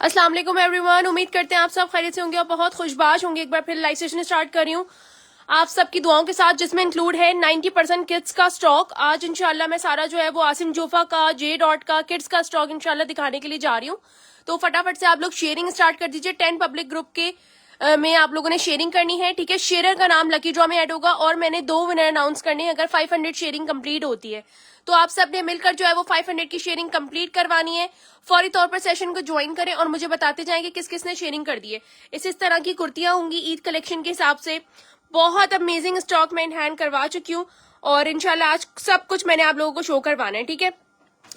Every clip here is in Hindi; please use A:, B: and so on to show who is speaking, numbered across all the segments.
A: अस्सलाम वालेकुम एवरीवन, उम्मीद करते हैं आप सब खैरियत से होंगे और बहुत खुशबाश होंगे। एक बार फिर लाइव सेशन स्टार्ट कर रही हूँ आप सबकी दुआओं के साथ, जिसमें इंक्लूड है 90% किड्स का स्टॉक। आज इंशाल्लाह मैं सारा जो है वो आसिम जोफा का, जे डॉट का, किड्स का स्टॉक इंशाल्लाह दिखाने के लिए जा रही हूँ। तो फटाफट से आप लोग शेयरिंग स्टार्ट कर दीजिए। 10 पब्लिक ग्रुप के में आप लोगों ने शेयरिंग करनी है, ठीक है। शेयरर का नाम लकी ड्रॉ में ऐड होगा और मैंने 2 विनर अनाउंस करने हैं अगर 500 शेयरिंग कंप्लीट होती है। तो आप सब ने मिलकर जो है वो 500 की शेयरिंग कंप्लीट करवानी है। फौरी तौर पर सेशन को ज्वाइन करें और मुझे बताते जाएं कि किस किस ने शेयरिंग कर दी है। इस तरह की कुर्तियां होंगी ईद कलेक्शन के हिसाब से। बहुत अमेजिंग स्टॉक मैं इन हैंड करवा चुकी हूँ और इंशाल्लाह आज सब कुछ मैंने आप लोगों को शो करवाना है, ठीक है।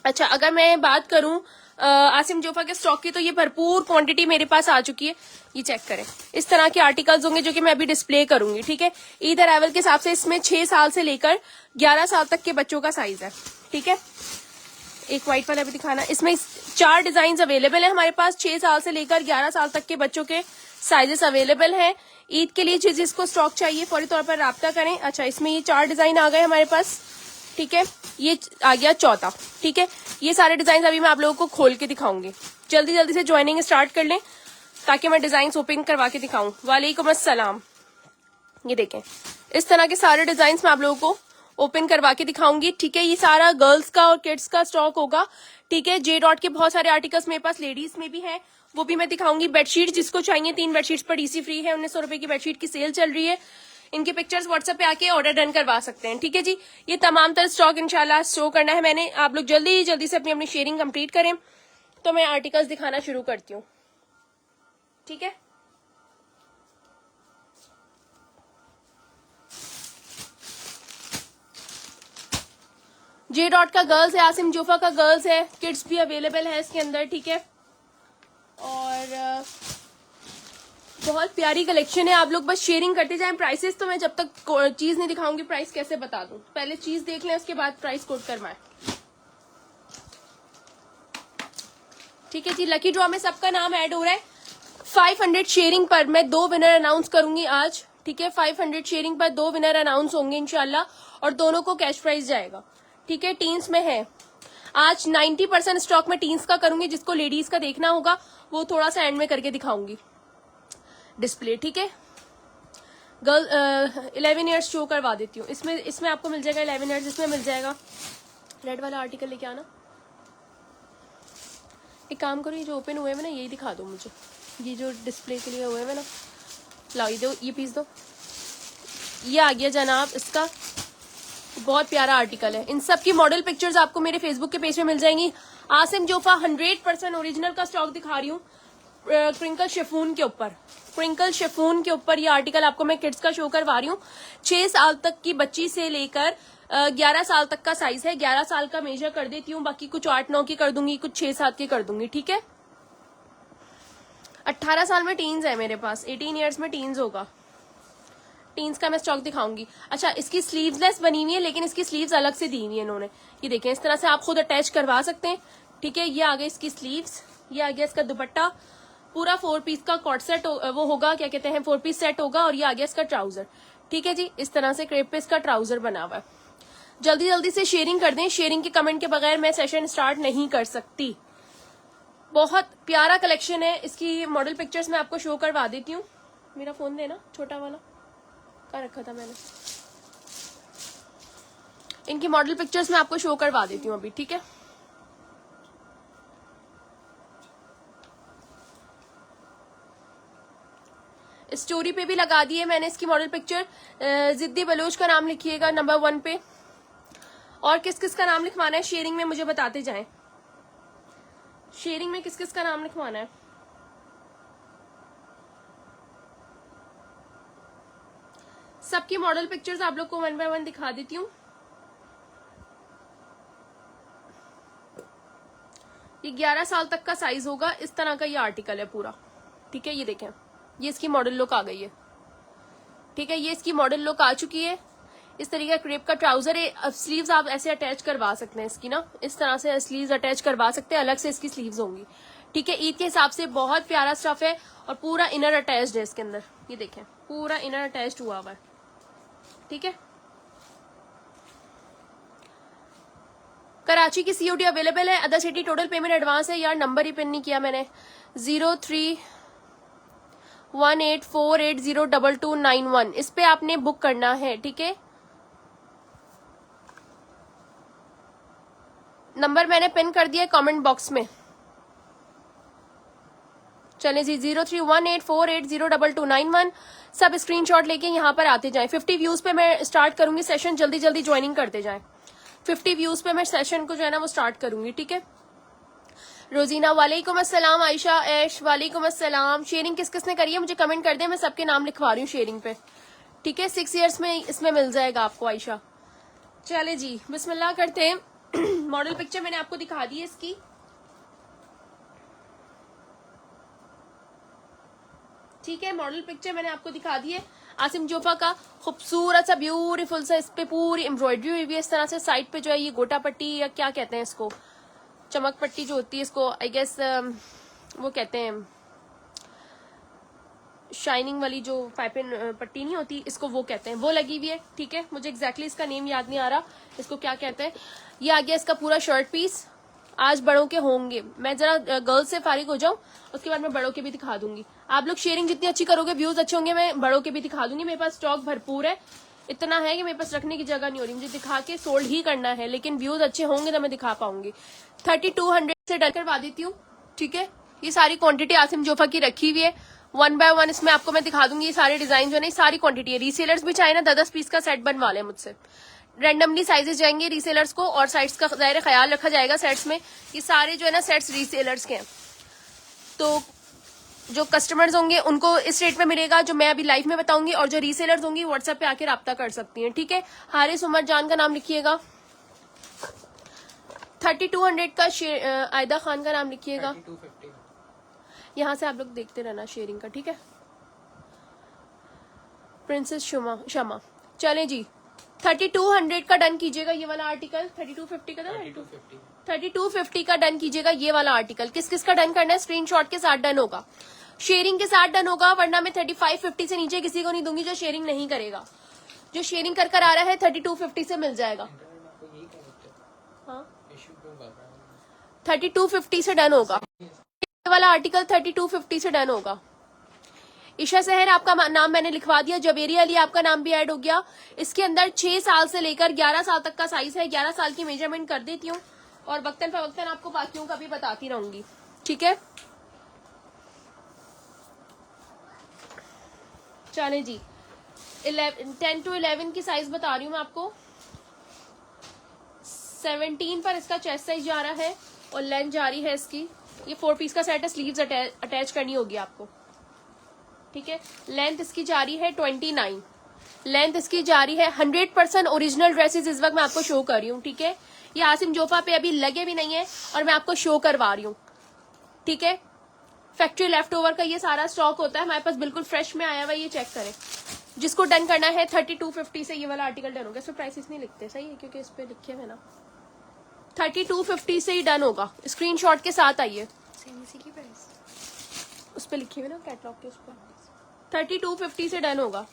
A: अच्छा, अगर मैं बात करूं आसिम जोफा के स्टॉक की, तो ये भरपूर क्वांटिटी मेरे पास आ चुकी है। ये चेक करें, इस तरह के आर्टिकल्स होंगे जो कि मैं अभी डिस्प्ले करूंगी, ठीक है। ईद अराइवल के हिसाब से इसमें 6 साल से लेकर 11 साल तक के बच्चों का साइज है, ठीक है। एक व्हाइट वाला भी दिखाना। इसमें 4 डिजाइन अवेलेबल है हमारे पास। 6 साल से लेकर 11 साल तक के बच्चों के साइजेस अवेलेबल हैं। ईद के लिए जिसको स्टॉक चाहिए फौरी तौर पर राब्ता करें। अच्छा, इसमें ये 4 डिजाइन आ गए हमारे पास, ठीक है। ये आ गया चौथा, ठीक है। ये सारे डिजाइन अभी मैं आप लोगों को खोल के दिखाऊंगी। जल्दी जल्दी से ज्वाइनिंग स्टार्ट कर लें ताकि मैं डिजाइन ओपन करवा के दिखाऊं। वालेकुम अस्सलाम। ये देखें, इस तरह के सारे डिजाइन मैं आप लोगों को ओपन करवा के दिखाऊंगी, ठीक है। ये सारा गर्ल्स का और किड्स का स्टॉक होगा, ठीक है। जे डॉट के बहुत सारे आर्टिकल्स मेरे पास लेडीज में भी है, वो भी मैं दिखाऊंगी। बेडशीट जिसको चाहिए, 3 बेडशीट्स पर डीसी फ्री है। 1900 रुपए की बेडशीट की सेल चल रही है। इनके पिक्चर्स व्हाट्सएप पे आके ऑर्डर डन करवा सकते हैं, ठीक है जी। ये तमाम तरह स्टॉक इंशाल्लाह शो करना है मैंने। आप लोग जल्दी जल्दी से अपनी अपनी शेयरिंग कंप्लीट करें तो मैं आर्टिकल्स दिखाना शुरू करती हूँ, ठीक है। जे डॉट का गर्ल्स है, आसिम जोफा का गर्ल्स है, किड्स भी अवेलेबल है इसके अंदर, ठीक है। और बहुत प्यारी कलेक्शन है। आप लोग बस शेयरिंग करते जाएं। प्राइसेस तो मैं जब तक चीज नहीं दिखाऊंगी प्राइस कैसे बता दूं। पहले चीज देख लें, उसके बाद प्राइस कोट करवाएं, ठीक है जी। लकी ड्रॉ में सबका नाम ऐड हो रहा है। 500 शेयरिंग पर मैं 2 विनर अनाउंस करूंगी आज, ठीक है। 500 शेयरिंग पर 2 विनर अनाउंस होंगे इंशाल्लाह और दोनों को कैश प्राइज जाएगा, ठीक है। टीन्स में है आज 90% स्टॉक में टीन्स का करूंगी। जिसको लेडीज का देखना होगा वो थोड़ा सा एंड में करके दिखाऊंगी डिस्प्ले, ठीक है। गर्ल 11 ईयर्स शो करवा देती हूँ। इसमें आपको मिल जाएगा 11 ईयर्स। इसमें मिल जाएगा रेड वाला आर्टिकल लेके आना। एक काम करो, ये जो ओपन हुए हैं ना यही दिखा दो मुझे। ये जो डिस्प्ले के लिए हुए हैं ना, लाओ ये दो, ये पीस दो। ये आ गया जनाब, इसका बहुत प्यारा आर्टिकल है। इन सब की मॉडल पिक्चर्स आपको मेरे फेसबुक के पेज पे मिल जाएंगी। आसिम जोफा 100% ओरिजिनल का स्टॉक दिखा रही हूँ। क्रिंकल शेफून के ऊपर, क्रिंकल शेफून के ऊपर ये आर्टिकल आपको मैं किड्स का शो करवा रही हूँ। 6 साल तक की बच्ची से लेकर 11 साल तक का साइज है। 11 साल का मेजर कर देती हूँ, बाकी कुछ 8-9 की कर दूंगी, कुछ 6-7 की कर दूंगी, ठीक है। 18 साल में टीन्स है मेरे पास, 18 ईयर्स में टीन्स होगा। टीन्स का मैं स्टॉक दिखाऊंगी। अच्छा, इसकी स्लीवलेस बनी हुई है लेकिन इसकी स्लीव्स अलग से दी हुई है इन्होंने। ये देखें, इस तरह से आप खुद अटैच करवा सकते हैं, ठीक है। ये आ गई इसकी स्लीव्स, ये आ गया इसका दुपट्टा। पूरा 4 पीस का कॉट सेट वो होगा, क्या कहते हैं, 4 पीस सेट होगा। और ये आ गया इसका ट्राउजर, ठीक है जी। इस तरह से क्रेप पे इसका ट्राउजर बना हुआ है। जल्दी जल्दी से शेयरिंग कर दें। शेयरिंग के कमेंट के बगैर मैं सेशन स्टार्ट नहीं कर सकती। बहुत प्यारा कलेक्शन है। इसकी मॉडल पिक्चर्स मैं आपको शो करवा देती हूँ। मेरा फोन देना, छोटा वाला कहाँ रखा था मैंने। इनकी मॉडल पिक्चर्स मैं आपको शो करवा देती हूँ अभी, ठीक है। स्टोरी पे भी लगा दी है मैंने इसकी मॉडल पिक्चर। जिद्दी बलोच का नाम लिखिएगा नंबर 1 पे। और किस किस का नाम लिखवाना है शेयरिंग में मुझे बताते जाएं। शेयरिंग में किस किस का नाम लिखवाना है। सबकी मॉडल पिक्चर्स आप लोग को 1 बाय 1 दिखा देती हूँ। ये 11 साल तक का साइज होगा। इस तरह का ये आर्टिकल है पूरा, ठीक है। ये देखें, ये इसकी मॉडल लुक आ गई है, ठीक है। ये इसकी मॉडल लुक आ चुकी है। इस तरीके का क्रेप का ट्राउजर है। अब स्लीव्स आप ऐसे अटैच करवा सकते हैं इसकी ना, इस तरह से स्लीव्स अटैच करवा सकते हैं। अलग से इसकी स्लीव्स होंगी, ठीक है। ईद के हिसाब से बहुत प्यारा स्टफ है और पूरा इनर अटैच्ड है इसके अंदर। ये देखें, पूरा इनर अटैच्ड हुआ हुआ है, ठीक है। कराची की COD अवेलेबल है, other city total payment advance है। यार नंबर ही पिन नहीं किया मैंने। 031848022291 इस पे आपने बुक करना है, ठीक है। नंबर मैंने पिन कर दिया कमेंट बॉक्स में। चले जी 031848022291 सब स्क्रीनशॉट लेके यहाँ पर आते जाएं। 50 व्यूज पे मैं स्टार्ट करूंगी सेशन, जल्दी जल्दी ज्वाइनिंग करते जाएं। 50 व्यूज पे मैं सेशन को जो है ना वो स्टार्ट करूंगी, ठीक है। रोजीना वालेकुम अस्सलाम, आयशा ऐश वालेकुम अस्सलाम। शेयरिंग किस किसने करी है मुझे कमेंट कर दे, मैं सबके नाम लिखवा रही हूँ शेयरिंग पे, ठीक है। 6 ईयर्स में इसमें मिल जाएगा आपको आयशा। चले जी बिस्मिल्लाह करते हैं। मॉडल पिक्चर मैंने आपको दिखा दी है इसकी, ठीक है। मॉडल पिक्चर मैंने आपको दिखा दी है आसिम जोफा का। खूबसूरत सा ब्यूटीफुल सा इस पे पूरी एम्ब्रॉयडरी हुई है इस तरह से। साइड पे जो है ये गोटा पट्टी या क्या कहते हैं इसको, चमक पट्टी जो होती है इसको आई गेस वो कहते हैं, शाइनिंग वाली जो पाइपिंग पट्टी नहीं होती इसको वो कहते हैं, वो लगी हुई है, ठीक है। मुझे एग्जैक्टली इसका नेम याद नहीं आ रहा इसको क्या कहते हैं। ये आ गया इसका पूरा शर्ट पीस। आज बड़ों के होंगे, मैं जरा गर्ल्स से फारिग हो जाऊं उसके बाद मैं बड़ों के भी दिखा दूंगी। आप लोग शेयरिंग जितनी अच्छी करोगे व्यूज अच्छे होंगे, मैं बड़ों के भी दिखा दूंगी। मेरे पास स्टॉक भरपूर है, इतना है कि मेरे पास रखने की जगह नहीं हो रही, मुझे दिखा के सोल्ड ही करना है, लेकिन व्यूज अच्छे होंगे तो मैं दिखा पाऊंगी। 3200 से डन करवा देती हूँ, ठीक है। ये सारी क्वांटिटी आसिम जोफा की रखी हुई है, 1 बाय 1 इसमें आपको मैं दिखा दूंगी। ये सारे डिजाइन जो है सारी क्वांटिटी है। रीसेलर्स भी चाहे ना 10-10 पीस का सेट बनवा ले मुझसे, रैंडमली साइजेस जाएंगे रीसेलर्स को और साइट्स का ज़ाहिर ख्याल रखा जाएगा सेट्स में। ये सारे जो है ना सेट्स रीसेलर्स के हैं, तो जो कस्टमर्स होंगे उनको इस रेट में मिलेगा जो मैं अभी लाइव में बताऊंगी, और जो रीसेलर्स होंगी व्हाट्सएप पे आके राब्ता कर सकती हैं, ठीक है। हारिस उमर जान का नाम लिखिएगा। 3200 का आयदा खान का नाम लिखिएगा। यहाँ से आप लोग देखते रहना शेयरिंग का, ठीक है। प्रिंसेस शमा चले जी 3200 का डन कीजिएगा ये वाला आर्टिकल। 3250 का था, 3250 का डन कीजिएगा ये वाला आर्टिकल। किस किस का डन करना है, स्क्रीनशॉट के साथ डन होगा, शेयरिंग के साथ डन होगा, वरना मैं 3550 से नीचे किसी को नहीं दूंगी जो शेयरिंग नहीं करेगा। जो शेयरिंग कर आ रहा है 3250 से मिल जाएगा। हाँ 3250 से डन होगा ये वाला आर्टिकल, 3250 से डन होगा। ईशा सहर आपका नाम मैंने लिखवा दिया। जवेरी अली आपका नाम भी ऐड हो गया। इसके अंदर 6 साल से लेकर 11 साल तक का साइज है। 11 साल की मेजरमेंट कर देती हूँ और वक्तन फवक्तन आपको बाकियों का भी बताती रहूंगी, ठीक है। चले जी 10 to 11 की साइज बता रही हूँ मैं आपको। 17 पर इसका चेस्ट साइज जा रहा है और लेंथ जा रही है इसकी। ये 4 पीस का सेट है, स्लीव्स अटैच करनी होगी आपको, ठीक है। लेंथ इसकी जा रही है 29, लेंथ इसकी जा रही है। 100% ओरिजिनल ड्रेसेस इस वक्त मैं आपको शो कर रही हूँ, ठीक है। ये आसिम जोफा पे अभी लगे भी नहीं है और मैं आपको शो करवा रही हूँ, ठीक है। फैक्ट्री लेफ्ट ओवर का ये सारा स्टॉक होता है हमारे पास, बिल्कुल फ्रेश में आया हुआ, ये चेक करें। जिसको डन करना है 3250 से ये वाला आर्टिकल डन होगा। इसमें प्राइसेस नहीं लिखते, सही है, क्योंकि इस पे लिखे हुए ना। 3250 से ही डन होगा, स्क्रीनशॉट के साथ आइए। उस पे लिखे हुए ना कैटलॉग के, उस पर 3250 से डन होगा,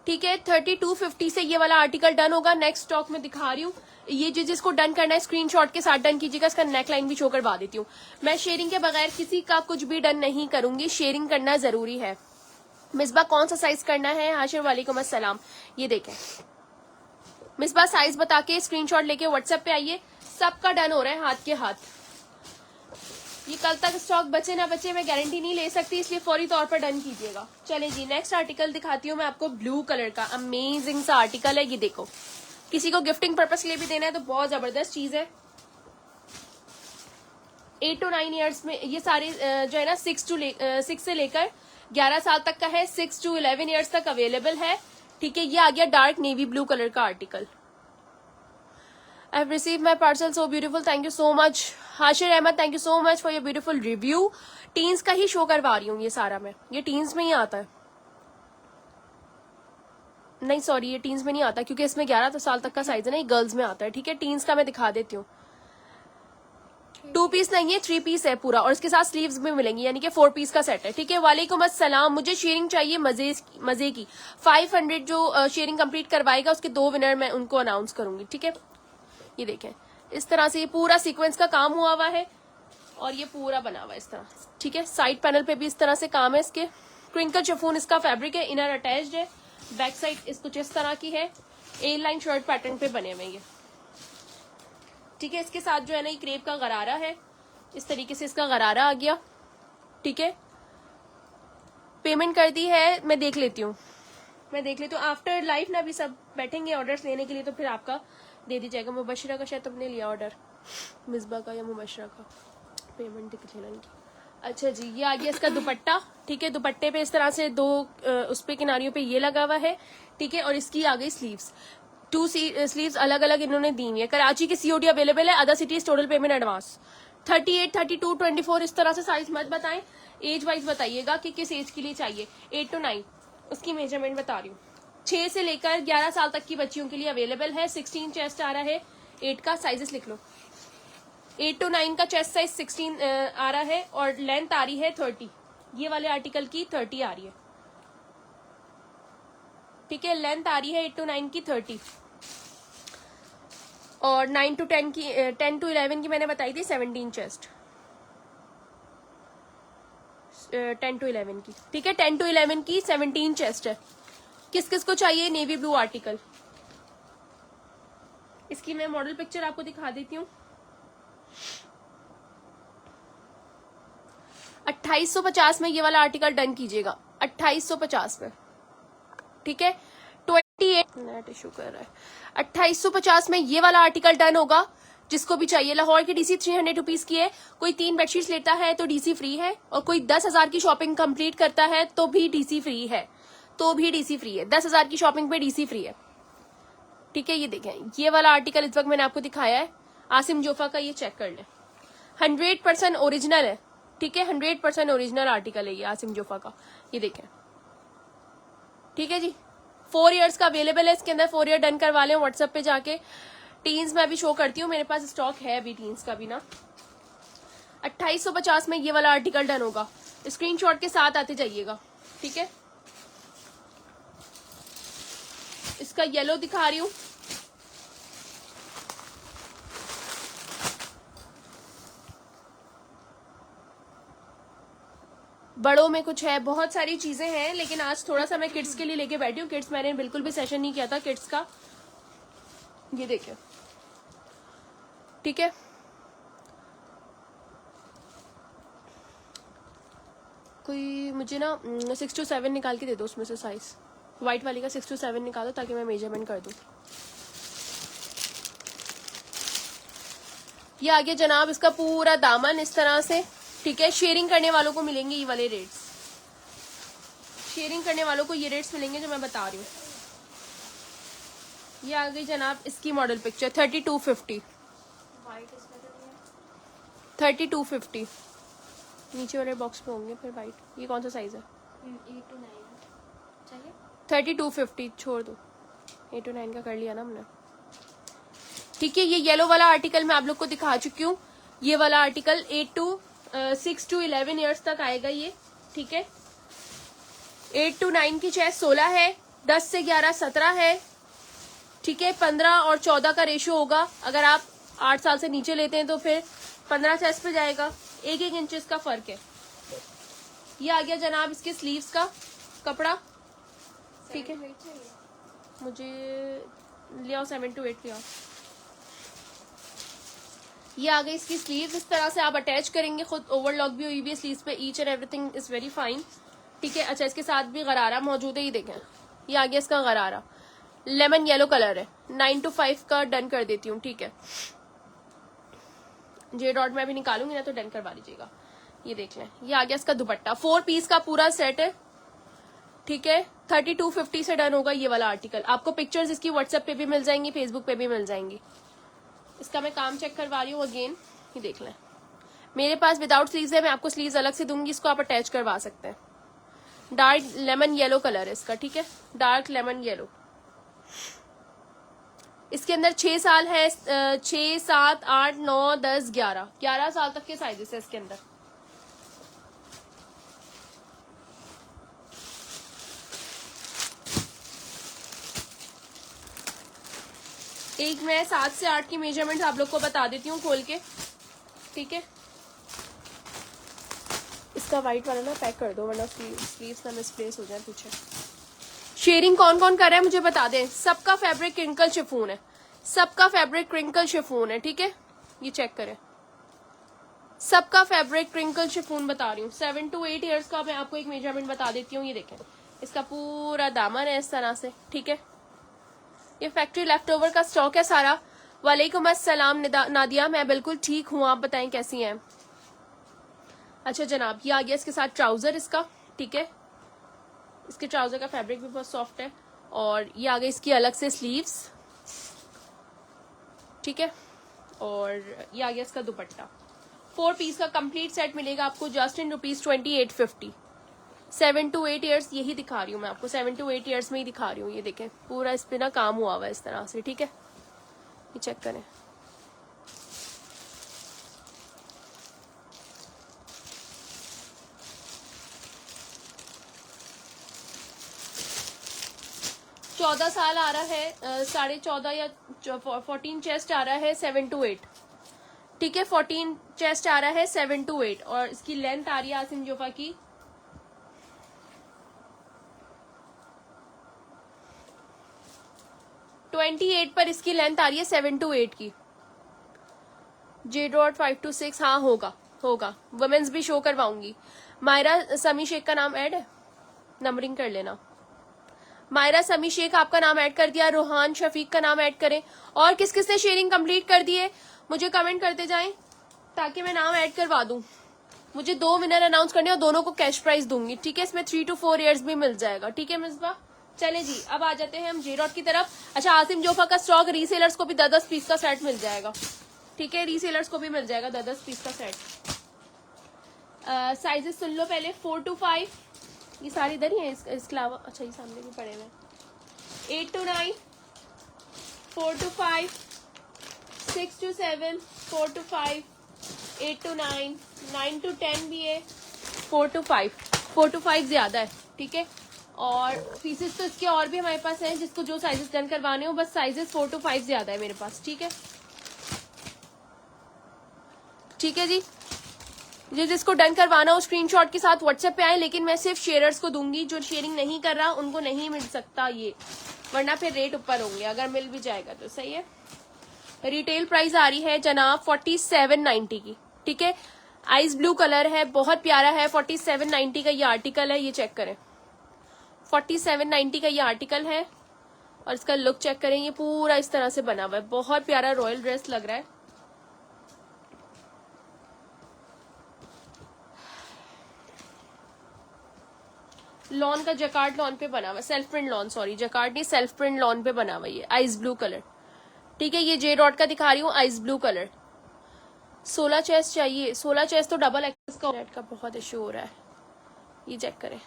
A: ठीक है। 3250 से ये वाला आर्टिकल डन होगा। नेक्स्ट स्टॉक में दिखा रही हूँ, ये जिसको डन करना है स्क्रीनशॉट के साथ डन कीजिएगा। इसका नेकलाइन भी शो करवा देती हूँ। मैं शेयरिंग के बगैर किसी का कुछ भी डन नहीं करूंगी, शेयरिंग करना जरूरी है। मिसबा कौन सा साइज करना है, हाशिर वालेकुम अस्सलाम। ये देखें मिसबा साइज बता के स्क्रीनशॉट लेके व्हाट्सएप पे आइए। सबका डन हो रहा है हाथ के हाथ। ये कल तक स्टॉक बचे ना बचे मैं गारंटी नहीं ले सकती, इसलिए फौरी तौर पर डन कीजिएगा। चले जी नेक्स्ट आर्टिकल दिखाती हूँ मैं आपको। ब्लू कलर का अमेजिंग सा आर्टिकल है, ये देखो। किसी को गिफ्टिंग पर्पस के लिए भी देना है तो बहुत जबरदस्त चीज है। 8 to 9 ईयर्स में ये सारे जो है ना 6 से लेकर 11 साल तक का है। 6 to 11 ईयर्स तक अवेलेबल है, ठीक है। ये आ गया डार्क नेवी ब्लू कलर का article. I have receive my parcel so beautiful, thank you so much. Hashir Ahmed thank you so much for your beautiful review. Teens का ही शो करवा रही हूँ ये सारा मैं, ये टीन्स में ही आता है। नहीं सॉरी, ये टीन्स में नहीं आता क्योंकि इसमें 11 साल तक का साइज है ना, ये गर्ल्स में आता है, ठीक है। टीन्स का मैं दिखा देती हूँ। 2 पीस नहीं है, 3 पीस है पूरा, और इसके साथ स्लीव्स भी मिलेंगी, यानी कि 4 पीस का सेट है, ठीक है। वालेकुम अस्सलाम। मुझे शेयरिंग चाहिए मजे की। 500 जो शेयरिंग कंप्लीट करवाएगा उसके 2 विनर मैं उनको अनाउंस करूंगी, ठीक है। ये देखें इस तरह से ये पूरा सीक्वेंस का काम हुआ हुआ है और ये पूरा बना हुआ है इस तरह, ठीक है। साइड पैनल पे भी इस तरह से काम है इसके। क्रिंकल शिफॉन इसका फैब्रिक है, इनर अटैच्ड है, बैक साइड इस कुछ इस तरह की है, ए लाइन शर्ट पैटर्न पे बने हुए ये, ठीक है। इसके साथ जो है ना ये क्रेप का गरारा है, इस तरीके से इसका गरारा आ गया, ठीक है। पेमेंट कर दी है, मैं देख लेती हूँ आफ्टर लाइफ ना, अभी सब बैठेंगे ऑर्डर्स लेने के लिए, तो फिर आपका दे दी जाएगा। मुबशरा का शायद तुमने लिया ऑर्डर, मिसबा का या मुबशरा का, पेमेंट दिख लेना इनकी। अच्छा जी, ये आ गया इसका दुपट्टा, ठीक है। दुपट्टे पे इस तरह से दो उस पे किनारियों पे ये लगा हुआ है, ठीक है। और इसकी आ गई स्लीव्स, 2 स्लीव्स अलग अलग इन्होंने दी हुई है। कराची की सीओडी अवेलेबल है, other cities total payment advance. 38, 32, 24 इस तरह से साइज मत बताएं, एज वाइज बताइएगा कि किस एज के लिए चाहिए। 8 to 9 उसकी मेजरमेंट बता रही हूँ। 6 से लेकर 11 साल तक की बच्चियों के लिए अवेलेबल है। 16 चेस्ट आ रहा है, 8 का साइजेस लिख लो। 8 to 9 का चेस्ट साइज 16 आ रहा है और लेंथ आ रही है 30। ये वाले आर्टिकल की 30 आ रही है, ठीक है। लेंथ आ रही है 8 to 9 की 30 और 9 to 10 की 10 to 11 की मैंने बताई थी 17 चेस्ट, 10 to 11 की, ठीक है। 10 to 11 की 17 चेस्ट है। किस किस को चाहिए नेवी ब्लू आर्टिकल, इसकी मैं मॉडल पिक्चर आपको दिखा देती हूँ। 2850 में ये वाला आर्टिकल डन कीजिएगा, 2850 में, ठीक है। 28 नेट इशू कर रहा है। 2850 में ये वाला आर्टिकल डन होगा जिसको भी चाहिए। लाहौर की डीसी 300 रुपीज की है। कोई 3 बेडशीट्स लेता है तो डीसी फ्री है, और कोई 10,000 की शॉपिंग कंप्लीट करता है तो भी डीसी फ्री है, 10,000 की शॉपिंग पे डीसी फ्री है, ठीक है। ये देखें ये वाला आर्टिकल इस वक्त मैंने आपको दिखाया है आसिम जोफा का, ये चेक कर लें, 100% ओरिजिनल है, ठीक है। 100% ओरिजिनल आर्टिकल है ये आसिम जोफा का, ये देखें, ठीक है जी। 4 ईयर्स का अवेलेबल है इसके अंदर, 4 ईयर डन करवा लें व्हाट्सएप पे जाके। टीन्स मैं अभी शो करती हूँ, मेरे पास स्टॉक है अभी टीन्स का भी ना। 2850 में ये वाला आर्टिकल डन होगा, स्क्रीनशॉट के साथ आते जाइएगा, ठीक है। इसका येलो दिखा रही हूँ, बड़ों में कुछ है, बहुत सारी चीजें हैं, लेकिन आज थोड़ा सा मैं किड्स के लिए लेके बैठी हूँ। किड्स मैंने बिल्कुल भी सेशन नहीं किया था किड्स का, ये देखिए, ठीक है। कोई मुझे ना 6 to 7 निकाल के दे दो उसमें से साइज, व्हाइट वाली का 6 to 7 निकालो ताकि मैं मेजरमेंट कर दूं। ये आ गया जनाब इसका पूरा दामन इस तरह से, ठीक है। शेयरिंग करने वालों को मिलेंगे ये वाले रेट्स, शेयरिंग करने वालों को ये रेट्स मिलेंगे जो मैं बता रही हूँ। ये आ गई जनाब इसकी मॉडल पिक्चर 3250, 3250 नीचे वाले बॉक्स पे होंगे फिर वाइट। ये कौन सा साइज है?
B: 8 to 9 चाहिए।
A: 3250 छोड़ दो, 8 to 9 का कर लिया ना हमने, ठीक है। ये येलो वाला आर्टिकल मैं आप लोग को दिखा चुकी हूँ। ये वाला आर्टिकल 6 to 11 ईयर्स तक आएगा ये, ठीक है। 8 to 9 की चेस्ट 16 है, 10 से 11 17 है, ठीक है। 15 और 14 का रेशियो होगा। अगर आप 8 साल से नीचे लेते हैं तो फिर 15 चेस्ट पे जाएगा, 1-1 इंचेस का फर्क है। ये आ गया जनाब इसके स्लीव्स का कपड़ा, ठीक है। मुझे ले आओ 7 to 8 ले आओ। ये आ गई इसकी स्लीव, इस तरह से आप अटैच करेंगे, खुद ओवरलॉक भी हुई है स्लीव्स पे, each and everything is very fine, ठीक है। अच्छा इसके साथ भी गरारा मौजूद है, ये देखें ये आ गया इसका गरारा, लेमन येलो कलर है। 9 to 5 का डन कर देती हूँ, ठीक है। जे डॉट में भी निकालूंगी ना तो डन करवा लीजिएगा। ये देख लें ये आ गया इसका दुपट्टा, 4 पीस का पूरा सेट है, ठीक है। 3250 से डन होगा ये वाला आर्टिकल। आपको पिक्चर्स इसकी व्हाट्सएप पे भी मिल जाएंगी, फेसबुक पे भी मिल जाएंगी। इसका मैं काम चेक करवा रही हूँ अगेन, ये देख लें मेरे पास विदाउट स्लीव्स है, मैं आपको स्लीव्स अलग से दूंगी, इसको आप अटैच करवा सकते हैं। डार्क लेमन येलो कलर है इसका, ठीक है, डार्क लेमन येलो। इसके अंदर 6 साल है, 6, 7, 8, 9, 10, 11 साल तक के साइजेस है इसके अंदर। एक मैं 7 से 8 की मेजरमेंट आप लोग को बता देती हूँ खोल के, ठीक है। इसका वाइट वाला ना पैक कर दो वरना स्लीव्स ना मिसप्लेस हो जाए पीछे। शेयरिंग कौन कौन कर रहा है मुझे बता दें। सबका फैब्रिक क्रिंकल शिफॉन है, सबका फैब्रिक क्रिंकल शिफॉन है, ठीक है। ये चेक करें, सबका फैब्रिक क्रिंकल शिफॉन बता रही हूँ। 7 to 8 ईयर्स का मैं आपको एक मेजरमेंट बता देती हूँ। ये देखें, इसका पूरा दामन है इस तरह से, ठीक है। ये फैक्ट्री लेफ्ट ओवर का स्टॉक है सारा। वालेकुम अस्सलाम नादिया, मैं बिल्कुल ठीक हूँ, आप बताएं कैसी हैं। अच्छा जनाब, ये आ गया इसके साथ ट्राउजर इसका, ठीक है। इसके ट्राउजर का फैब्रिक भी बहुत सॉफ्ट है। और ये आ गई इसकी अलग से स्लीव्स, ठीक है। और ये आ गया इसका दुपट्टा। 4 पीस का कंप्लीट सेट मिलेगा आपको जस्ट इन ₹2850। 7 to 8 ईयर्स यही दिखा रही हूँ मैं आपको, 7 to 8 ईयर्स में ही दिखा रही हूँ। ये देखें पूरा इस पे ना काम हुआ हुआ है इस तरह से, ठीक है। ये चेक करें, चौदह साल आ रहा है, 14.5 या 14 चेस्ट आ रहा है 7 to 8, ठीक है। 14 चेस्ट आ रहा है 7 to 8 और इसकी लेंथ आ रही है आसिम जोफा की 28 पर इसकी लेंथ आ रही है 7 to 8 की। J.5 to 6 हाँ होगा होगा, वुमेन्स भी शो करवाऊंगी। मायरा समी शेख का नाम ऐड है, नंबरिंग कर लेना। मायरा समी शेख आपका नाम ऐड कर दिया, रोहान शफीक का नाम ऐड करें। और किस किस ने शेयरिंग कंप्लीट कर दी है मुझे कमेंट करते जाएं ताकि मैं नाम ऐड करवा दूं। मुझे 2 विनर अनाउंस करने और दोनों को कैश प्राइज दूंगी, ठीक है। इसमें 3 to 4 ईयर्स भी मिल जाएगा, ठीक है मिसबा। चले जी, अब आ जाते हैं हम J.Dot की तरफ। अच्छा, आसिम जोफा का स्टॉक रीसेलर्स को भी 10-10 पीस का सेट मिल जाएगा, ठीक है। रीसेलर्स को भी मिल जाएगा 10-10 पीस का सेट। साइजेस सुन लो पहले, 4 to 5 ये सारे इधर ही है, इसके अलावा अच्छा ये सामने भी पड़े हुए। 8 to 9, 4 to 5, 6 to 7, 4 to 5, 8 to 9, 9 to 10 भी है, 4 to 5, 4 to 5 ज्यादा है, ठीक है। और पीसेस तो इसके और भी हमारे पास हैं, जिसको जो साइजेस डन करवाने हो, बस साइजेस 4 to 5 ज्यादा है मेरे पास, ठीक है। ठीक है जी, जिसको डन करवाना हो स्क्रीनशॉट के साथ व्हाट्सएप पे आए, लेकिन मैं सिर्फ शेयरर्स को दूंगी। जो शेयरिंग नहीं कर रहा उनको नहीं मिल सकता ये, वरना फिर रेट ऊपर होंगे, अगर मिल भी जाएगा तो सही है। रिटेल प्राइस आ रही है जनाब 4790 की, ठीक है। आइस ब्लू कलर है, बहुत प्यारा है। 4790 का ये आर्टिकल है, ये चेक करें। 4790 का ये आर्टिकल है और इसका लुक चेक करें। ये पूरा इस तरह से बना हुआ है, बहुत प्यारा रॉयल ड्रेस लग रहा है। लॉन का जकार्ड लॉन पे बना हुआ है, self print lawn, sorry jacquard नहीं, सेल्फ प्रिंट लॉन पे बना हुआ है। ये आइस ब्लू कलर, ठीक है। ये J.Dot का दिखा रही हूँ, आइस ब्लू कलर। 16 चेस्ट चाहिए, 16 चेस्ट तो डबल एक्सेस का नेट का बहुत इशू हो रहा है। ये चेक करें,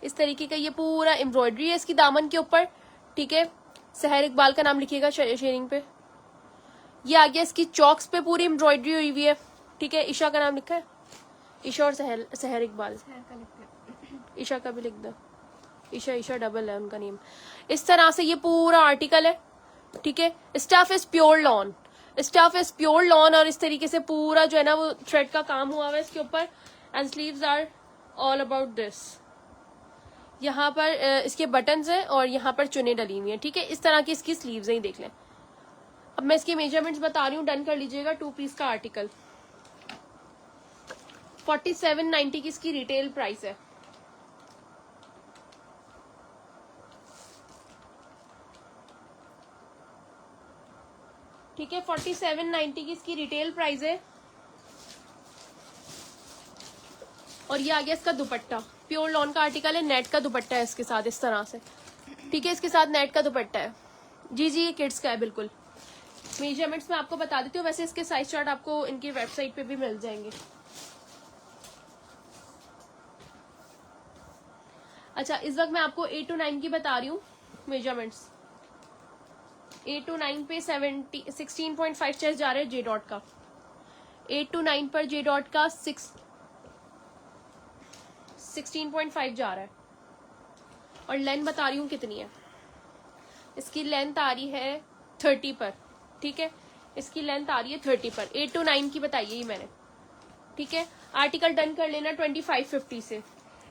A: इस तरीके का ये पूरा एम्ब्रॉयडरी है इसकी दामन के ऊपर, ठीक है। सहर इकबाल का नाम लिखिएगा शेयरिंग पे। ये आ गया इसकी चॉक्स पे पूरी एम्ब्रॉयडरी हुई हुई है, ठीक है। ईशा का नाम लिखा है, ईशा और सहर इकबाल, ईशा का भी लिख दो। ईशा डबल है उनका नेम। इस तरह से ये पूरा आर्टिकल है, ठीक है। Stuff is pure lawn, stuff is pure lawn. और इस तरीके से पूरा जो है ना वो थ्रेड का काम हुआ हुआ है इसके ऊपर। And sleeves are all about this. यहाँ पर इसके बटन्स हैं और यहाँ पर चुने डली हुई है, ठीक है। इस तरह की इसकी स्लीव्स हैं, देख लें। अब मैं इसके मेजरमेंट्स बता रही हूँ, डन कर लीजिएगा। 2 पीस का आर्टिकल 4790 की इसकी रिटेल प्राइस है। ठीक है, 4790 की इसकी रिटेल प्राइस है। और ये आ गया इसका दुपट्टा, प्योर लॉन का आर्टिकल है, नेट का दुपट्टा है इसके साथ इस तरह से, ठीक है। इसके साथ नेट का दुपट्टा है। जी जी, ये किड्स का है बिल्कुल। मेजरमेंट्स मैं आपको बता देती हूँ, वैसे इसके साइज चार्ट आपको इनकी वेबसाइट पे भी मिल जाएंगे। अच्छा, इस वक्त मैं आपको 8 to 9 की बता रही हूँ मेजरमेंट्स। 8 to 9 पे 16.5 चेस्ट जा रहे हैं J.Dot का। 8 to 9 पर J.Dot का 16.5 जा रहा है। और लेंथ बता रही हूँ कितनी है। इसकी लेंथ आ रही है 30 पर, ठीक है। इसकी लेंथ आ रही है 30 पर, 8 to 9 की बताइए ही मैंने, ठीक है। आर्टिकल डन कर लेना 2550 से।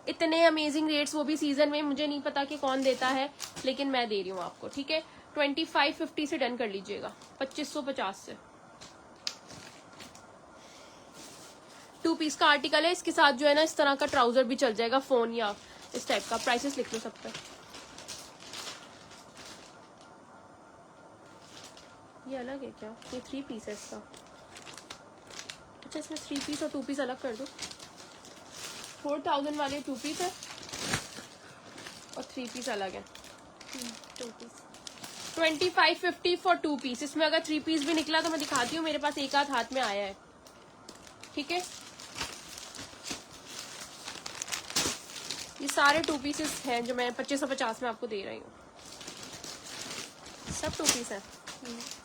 A: इतने अमेजिंग रेट्स, वो भी सीजन में, मुझे नहीं पता कि कौन देता है, लेकिन मैं दे रही हूँ आपको, ठीक है। 2550 से डन कर लीजिएगा, 2550 से। 2 पीस का आर्टिकल है, इसके साथ जो है ना इस तरह का ट्राउजर भी चल जाएगा, फोन या इस टाइप का। प्राइसेस लिख लो सब पे। ये अलग है क्या? ये 3 पीस है इसका। अच्छा, इसमें 3 पीस और 2 पीस अलग कर दो। 4000 वाले 2 पीस है और 3 पीस अलग है।
B: 2 पीस
A: 2550 फॉर 2 पीस। इसमें अगर 3 पीस भी निकला तो मैं दिखाती हूँ, मेरे पास एक आध हाथ में आया है, ठीक है। ये सारे 2 पीसेस हैं जो मैं 2550 में आपको दे रही हूँ। सब 2 पीस है,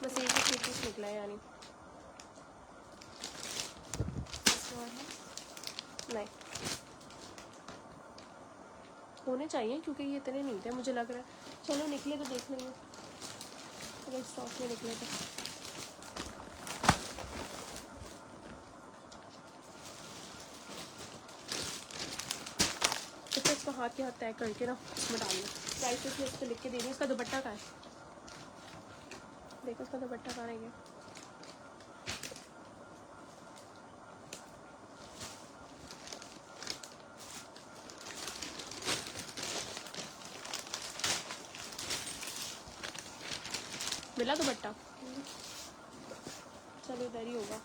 A: बस एक ही 3 पीस निकला है, यानी नहीं होने चाहिए, क्योंकि ये इतने नहीं थे मुझे लग रहा है। चलो निकले तो देख लेंगे, अगर स्टॉक में निकले तो। अच्छा, इसका हाथ के हाथ तय करके ना इसमें डाल लो। प्राइसेस में इस पर लिख के दे रही हूँ। इसका दुपट्टा कहाँ है? देखो इसका दुपट्टा कहाँ रह गया। मिला दुपट्टा? चलो इधर ही होगा।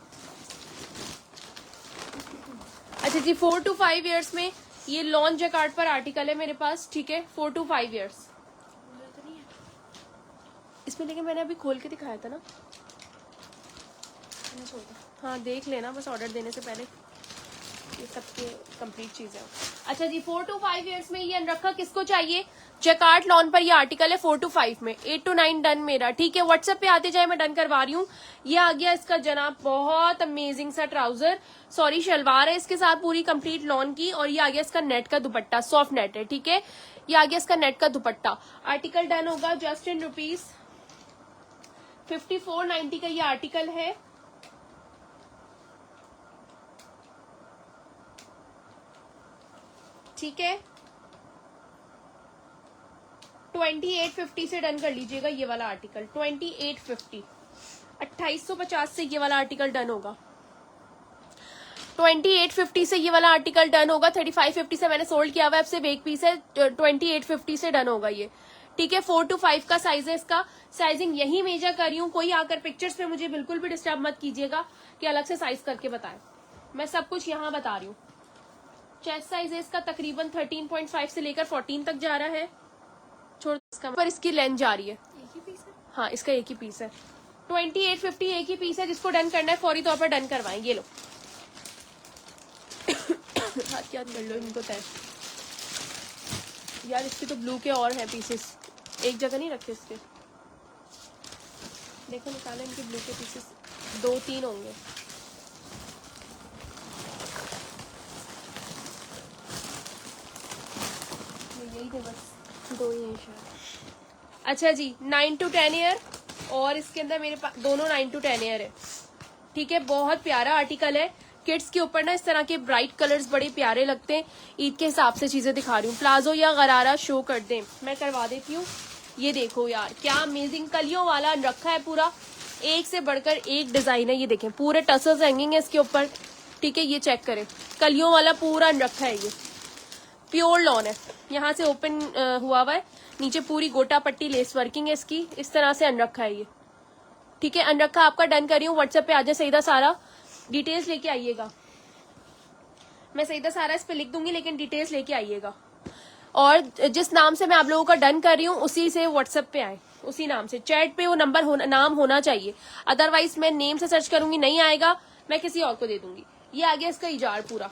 A: अच्छा जी, 4 to 5 ईयर्स में ये लॉन्च जैकार्ड पर आर्टिकल है मेरे पास, ठीक है। 4 to 5 ईयर्स
B: तो नहीं है
A: इसमें, लेकिन मैंने अभी खोल के दिखाया था ना।
B: मैंने छोड़ दिया।
A: हाँ देख लेना बस ऑर्डर देने से पहले, ये सबके कंप्लीट चीजें। अच्छा जी, 4 to 5 ईयर्स में ये अनरखा किसको चाहिए? जैकार्ड लॉन पर ये आर्टिकल है 4 to 5 में। 8 to 9 डन मेरा, ठीक है। व्हाट्सएप पे आते जाए, मैं डन करवा रही हूँ। ये आ गया इसका जनाब बहुत अमेजिंग सा ट्राउजर, सॉरी शलवार है इसके साथ पूरी कंप्लीट लॉन की, और ये आ गया इसका नेट का दुपट्टा, सॉफ्ट नेट है, ठीक है। ये आ गया इसका नेट का दुपट्टा। आर्टिकल डन होगा जस्ट इन रुपीज 5490 का ये आर्टिकल है, ठीक है। 2850 से डन कर लीजिएगा ये वाला आर्टिकल। 2850, 2850 से ये वाला आर्टिकल डन होगा। 2850 से ये वाला आर्टिकल डन होगा। 3550 से मैंने सोल्ड किया हुआ है, अब सिर्फ एक पीस है। 2850 से डन होगा ये, ठीक है। 4 to 5 का साइज है इसका। साइजिंग यही मेजर कर रही हूँ, कोई आकर पिक्चर्स पे मुझे बिल्कुल भी डिस्टर्ब मत कीजिएगा कि अलग से साइज करके बताएं, मैं सब कुछ यहाँ बता रही हूँ। चेस्ट साइज है इसका तकरीबन 13.5 से लेकर 14 तक जा रहा है, छोड़ इसका पर इसकी लेंथ जा रही है।
B: एक ही पीस है।
A: हाँ इसका एक ही पीस है। 2850 एक ही पीस है, जिसको डन करना है फौरी तौर पर डन करवाएं। ये लो हाथ याद कर लो इनको तय। यार इसके तो ब्लू के और हैं पीसेस, एक जगह नहीं रखे इसके। देखो निकाले इनके ब्लू के पीसेस, 2-3 होंगे। यही थे बस, 2 ही हैं शायद। अच्छा जी, 9 to 10 ईयर, और इसके अंदर मेरे पास दोनों 9 to 10 ईयर है, ठीक है। बहुत प्यारा आर्टिकल है। किड्स के ऊपर ना इस तरह के ब्राइट कलर्स बड़े प्यारे लगते हैं। ईद के हिसाब से चीजें दिखा रही हूँ। प्लाजो या गरारा शो कर दें, मैं करवा देती हूँ। ये देखो यार क्या अमेजिंग कलियों वाला रखा है पूरा, एक से बढ़कर एक डिजाइन है। ये देखें पूरे टसल्स हैंगिंग है इसके ऊपर, ठीक है। ये चेक करें, कलियों वाला पूरा रखा है। ये प्योर लॉन है, यहाँ से ओपन हुआ हुआ है, नीचे पूरी गोटा पट्टी लेस वर्किंग है इसकी, इस तरह से अनरखा है ये, ठीक है। अनरखा आपका डन करी हूँ। व्हाट्सएप पे आ जाए सईदा सारा, डिटेल्स लेके आइएगा। मैं सईदा सारा इस पे लिख दूंगी, लेकिन डिटेल्स लेके आइएगा। और जिस नाम से मैं आप लोगों का डन कर रही हूँ उसी से व्हाट्सएप पे आए, उसी नाम से। चैट पे वो नंबर नाम होना चाहिए, अदरवाइज मैं नेम से सर्च करूंगी नहीं आएगा, मैं किसी और को दे दूंगी। ये आ गया इसका इजार पूरा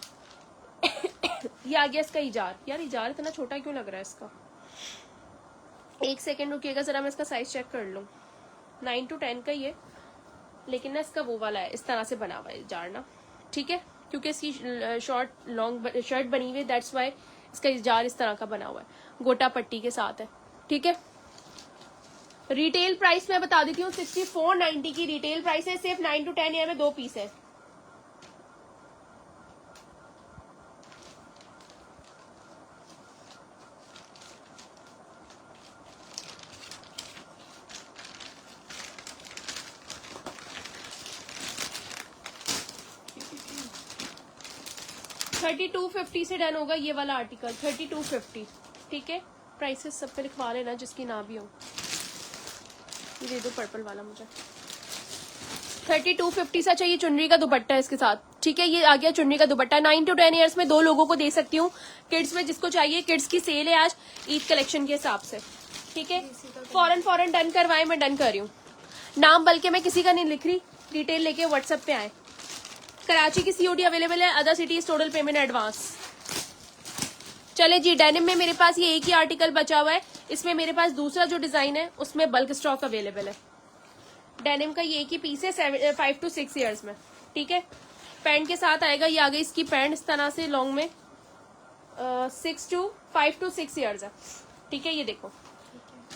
A: ये आ गया इसका इजार। यार इजार इतना छोटा क्यों लग रहा है इसका? एक सेकेंड रुकिएगा जरा, मैं इसका साइज चेक कर लूँ। 9 to 10 का ही है, लेकिन ना इसका वो वाला है, इस तरह से बना हुआ है इजार ना, ठीक है। क्योंकि इसकी शॉर्ट लॉन्ग शर्ट बनी हुई है, दैट्स वाई इसका इजार इस तरह का बना हुआ है, गोटा पट्टी के साथ है, ठीक है। रिटेल प्राइस मैं बता देती हूँ 6490 की रिटेल प्राइस है। सिर्फ 9 to 10 ईयर में 2 पीस है। $32.50 से डन होगा ये वाला आर्टिकल। $32.50 ठीक है। प्राइसेस सब पे लिखवा लेना जिसकी ना भी हो। ये दे दो पर्पल वाला मुझे। 32.50 सा चाहिए। चुनरी का दुपट्टा है इसके साथ, ठीक है। ये आ गया चुनरी का दुपट्टा। 9 to 10 ईयर्स में 2 लोगों को दे सकती हूँ। किड्स में जिसको चाहिए, किड्स की सेल है आज ईद कलेक्शन के हिसाब से, ठीक है। फौरन डन करवाएं, मैं डन कर रही हूँ। नाम बल्कि मैं किसी का नहीं लिख रही, डिटेल लेके व्हाट्सएप पे आए। कराची की सीओडी अवेलेबल है, other cities total payment advance. चले जी, डेनिम में मेरे पास ये एक ही आर्टिकल बचा हुआ है। इसमें मेरे पास दूसरा जो डिजाइन है उसमें बल्क स्टॉक अवेलेबल है। डेनिम का ये एक ही पीस है 5 to 6 ईयर्स में, ठीक है। पैंट के साथ आएगा। ये आ गई इसकी पैंट इस तरह से लॉन्ग में 5 to 6 ईयर्स है, ठीक है। ये देखो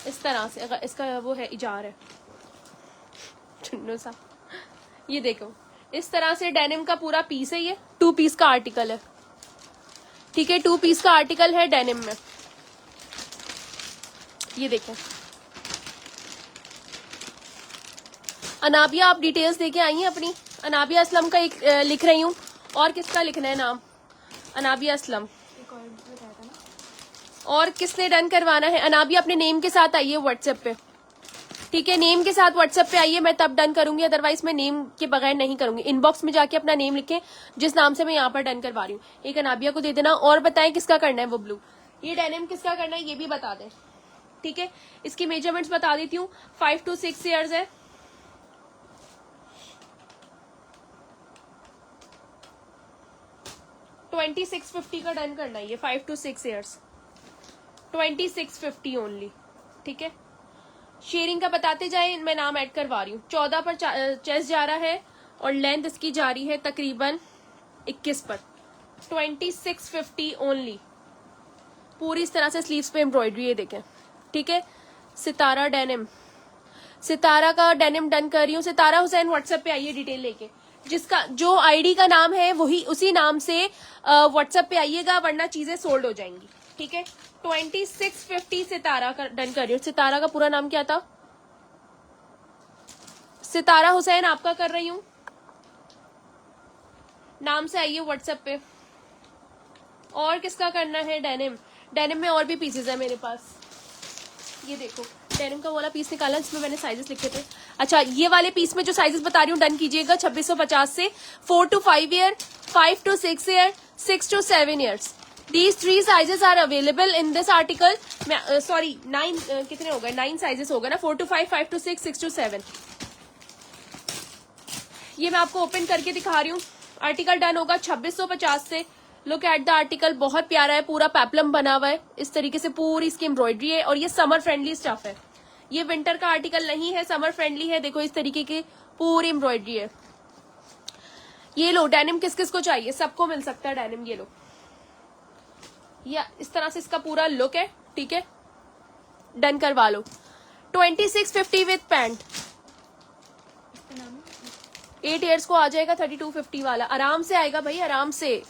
A: इस तरह से, अगर इसका वो है इजार है चुन्नू सा, ये देखो इस तरह से डेनिम का पूरा पीस है। ये 2 पीस का आर्टिकल है, ठीक है। 2 पीस का आर्टिकल है डेनिम में। ये देखें अनाबिया, आप डिटेल्स देके आई हैं अपनी। अनाबिया असलम का एक लिख रही हूँ, और किसका लिखना है नाम? अनाबिया असलम।
B: एक और बताया था ना।
A: और किसने डन करवाना है? अनाबिया अपने नेम के साथ आइए व्हाट्सएप पे, ठीक है। नेम के साथ व्हाट्सएप पे आइए, मैं तब डन करूंगी, अदरवाइज मैं नेम के बगैर नहीं करूंगी। इनबॉक्स में जाके अपना नेम लिखें जिस नाम से मैं यहाँ पर डन करवा रही हूँ। एक अनाबिया को दे देना। और बताएं किसका करना है वो ब्लू। ये डेनिम किसका करना है ये भी बता दें, ठीक है। इसकी मेजरमेंट्स बता देती हूँ। 5 to 6 ईयर्स है। $26.50 का डन करना है ये। 5 to 6 ईयर्स 26.50 ओनली, ठीक है। शेयरिंग का बताते जाए, मैं नाम ऐड करवा रही हूँ। 14 पर चेस्ट जा रहा है और लेंथ इसकी जा रही है तकरीबन 21 पर। 26.50 ओनली। पूरी इस तरह से स्लीव्स पे एम्ब्रॉयडरी है, देखें, ठीक है। सितारा डेनिम, सितारा का डेनिम डन कर रही हूँ। सितारा हुसैन व्हाट्सएप पे आइए डिटेल लेके। जिसका जो आईडी का नाम है वही उसी नाम से व्हाट्सएप पे आइएगा, वरना चीजें सोल्ड हो जाएंगी, ठीक है। 26.50 सितारा का डन कर रही हूँ। सितारा का पूरा नाम क्या था? सितारा हुसैन आपका कर रही हूँ। नाम से आइए व्हाट्सएप पे। और किसका करना है डेनिम? डेनिम में और भी पीसेज है मेरे पास। ये देखो डेनिम का वाला पीस निकाला, इसमें मैंने साइजेस लिखे थे। अच्छा, ये वाले पीस में जो साइजेस बता रही हूँ डन कीजिएगा। 2650 से 4 to 5 year, 5 to 6 year, 6 to 7 years. These 3 sizes are available in this article. Sorry 9 कितने हो गए? 9 साइजेस हो गए ना। 4 to 5, 5 to 6, 6 to 7। ये मैं आपको ओपन करके दिखा रही हूँ। आर्टिकल डन होगा 2650 से। लुक एट द आर्टिकल, बहुत प्यारा है, पूरा पेप्लम बना हुआ है इस तरीके से, पूरी इसकी एम्ब्रॉयडरी है। और ये समर फ्रेंडली स्टफ है, ये विंटर का आर्टिकल नहीं है, समर फ्रेंडली है। देखो इस तरीके की पूरी एम्ब्रॉयडरी है। ये लो, डेनिम किस किस को चाहिए? सबको मिल सकता है डेनिम। ये लो, या इस तरह से इसका पूरा लुक है, ठीक है। डन करवा लो। 2650 विद पैंट। 8 ईयर्स को आ जाएगा 3250 वाला। आराम से आएगा भाई, आराम से।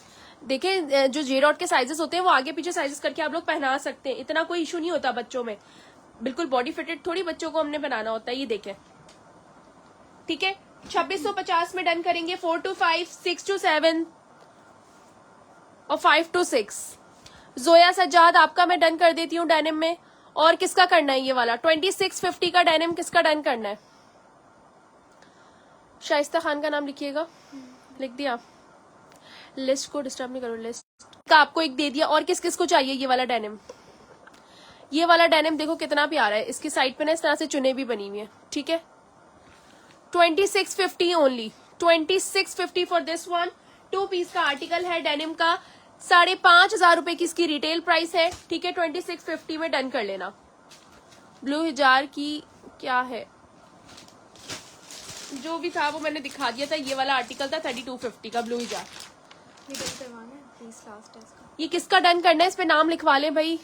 A: देखें जो जे डॉट के साइजेस होते हैं वो आगे पीछे साइजेस करके आप लोग पहना सकते हैं, इतना कोई इशू नहीं होता बच्चों में। बिल्कुल बॉडी फिटेड थोड़ी बच्चों को हमने बनाना होता है। ये देखें, ठीक है। 2650 में डन करेंगे। 4 to 5, 6 to 7 और 5 to 6। जोया सज्जाद आपका मैं डन कर देती हूँ डेनिम में। और किसका करना है ये वाला? 2650 का डेनिम किसका डन करना है? शाइस्ता खान का नाम लिखिएगा। लिख दिया। लिस्ट को डिस्टर्ब नहीं करो। लिस्ट का आपको एक दे दिया। और किस किस को चाहिए ये वाला डेनिम? ये वाला डेनिम देखो कितना प्यारा है। इसकी साइड पे ना इस तरह से चुने भी बनी हुई है, ठीक है। 2650 only. 2650 for this one. 2 piece का आर्टिकल है डेनिम का। 5,500 रुपए की इसकी रिटेल प्राइस है, ठीक है। 2650 में डन कर लेना। ब्लू हिजार की क्या है? जो भी था वो मैंने दिखा दिया था। ये वाला आर्टिकल था 3250 का, ब्लू हिजार।
B: ये डन करवाना है प्लीज, लास्ट है इसका।
A: ये किसका डन करना है? इस पे नाम लिखवा लें भाई।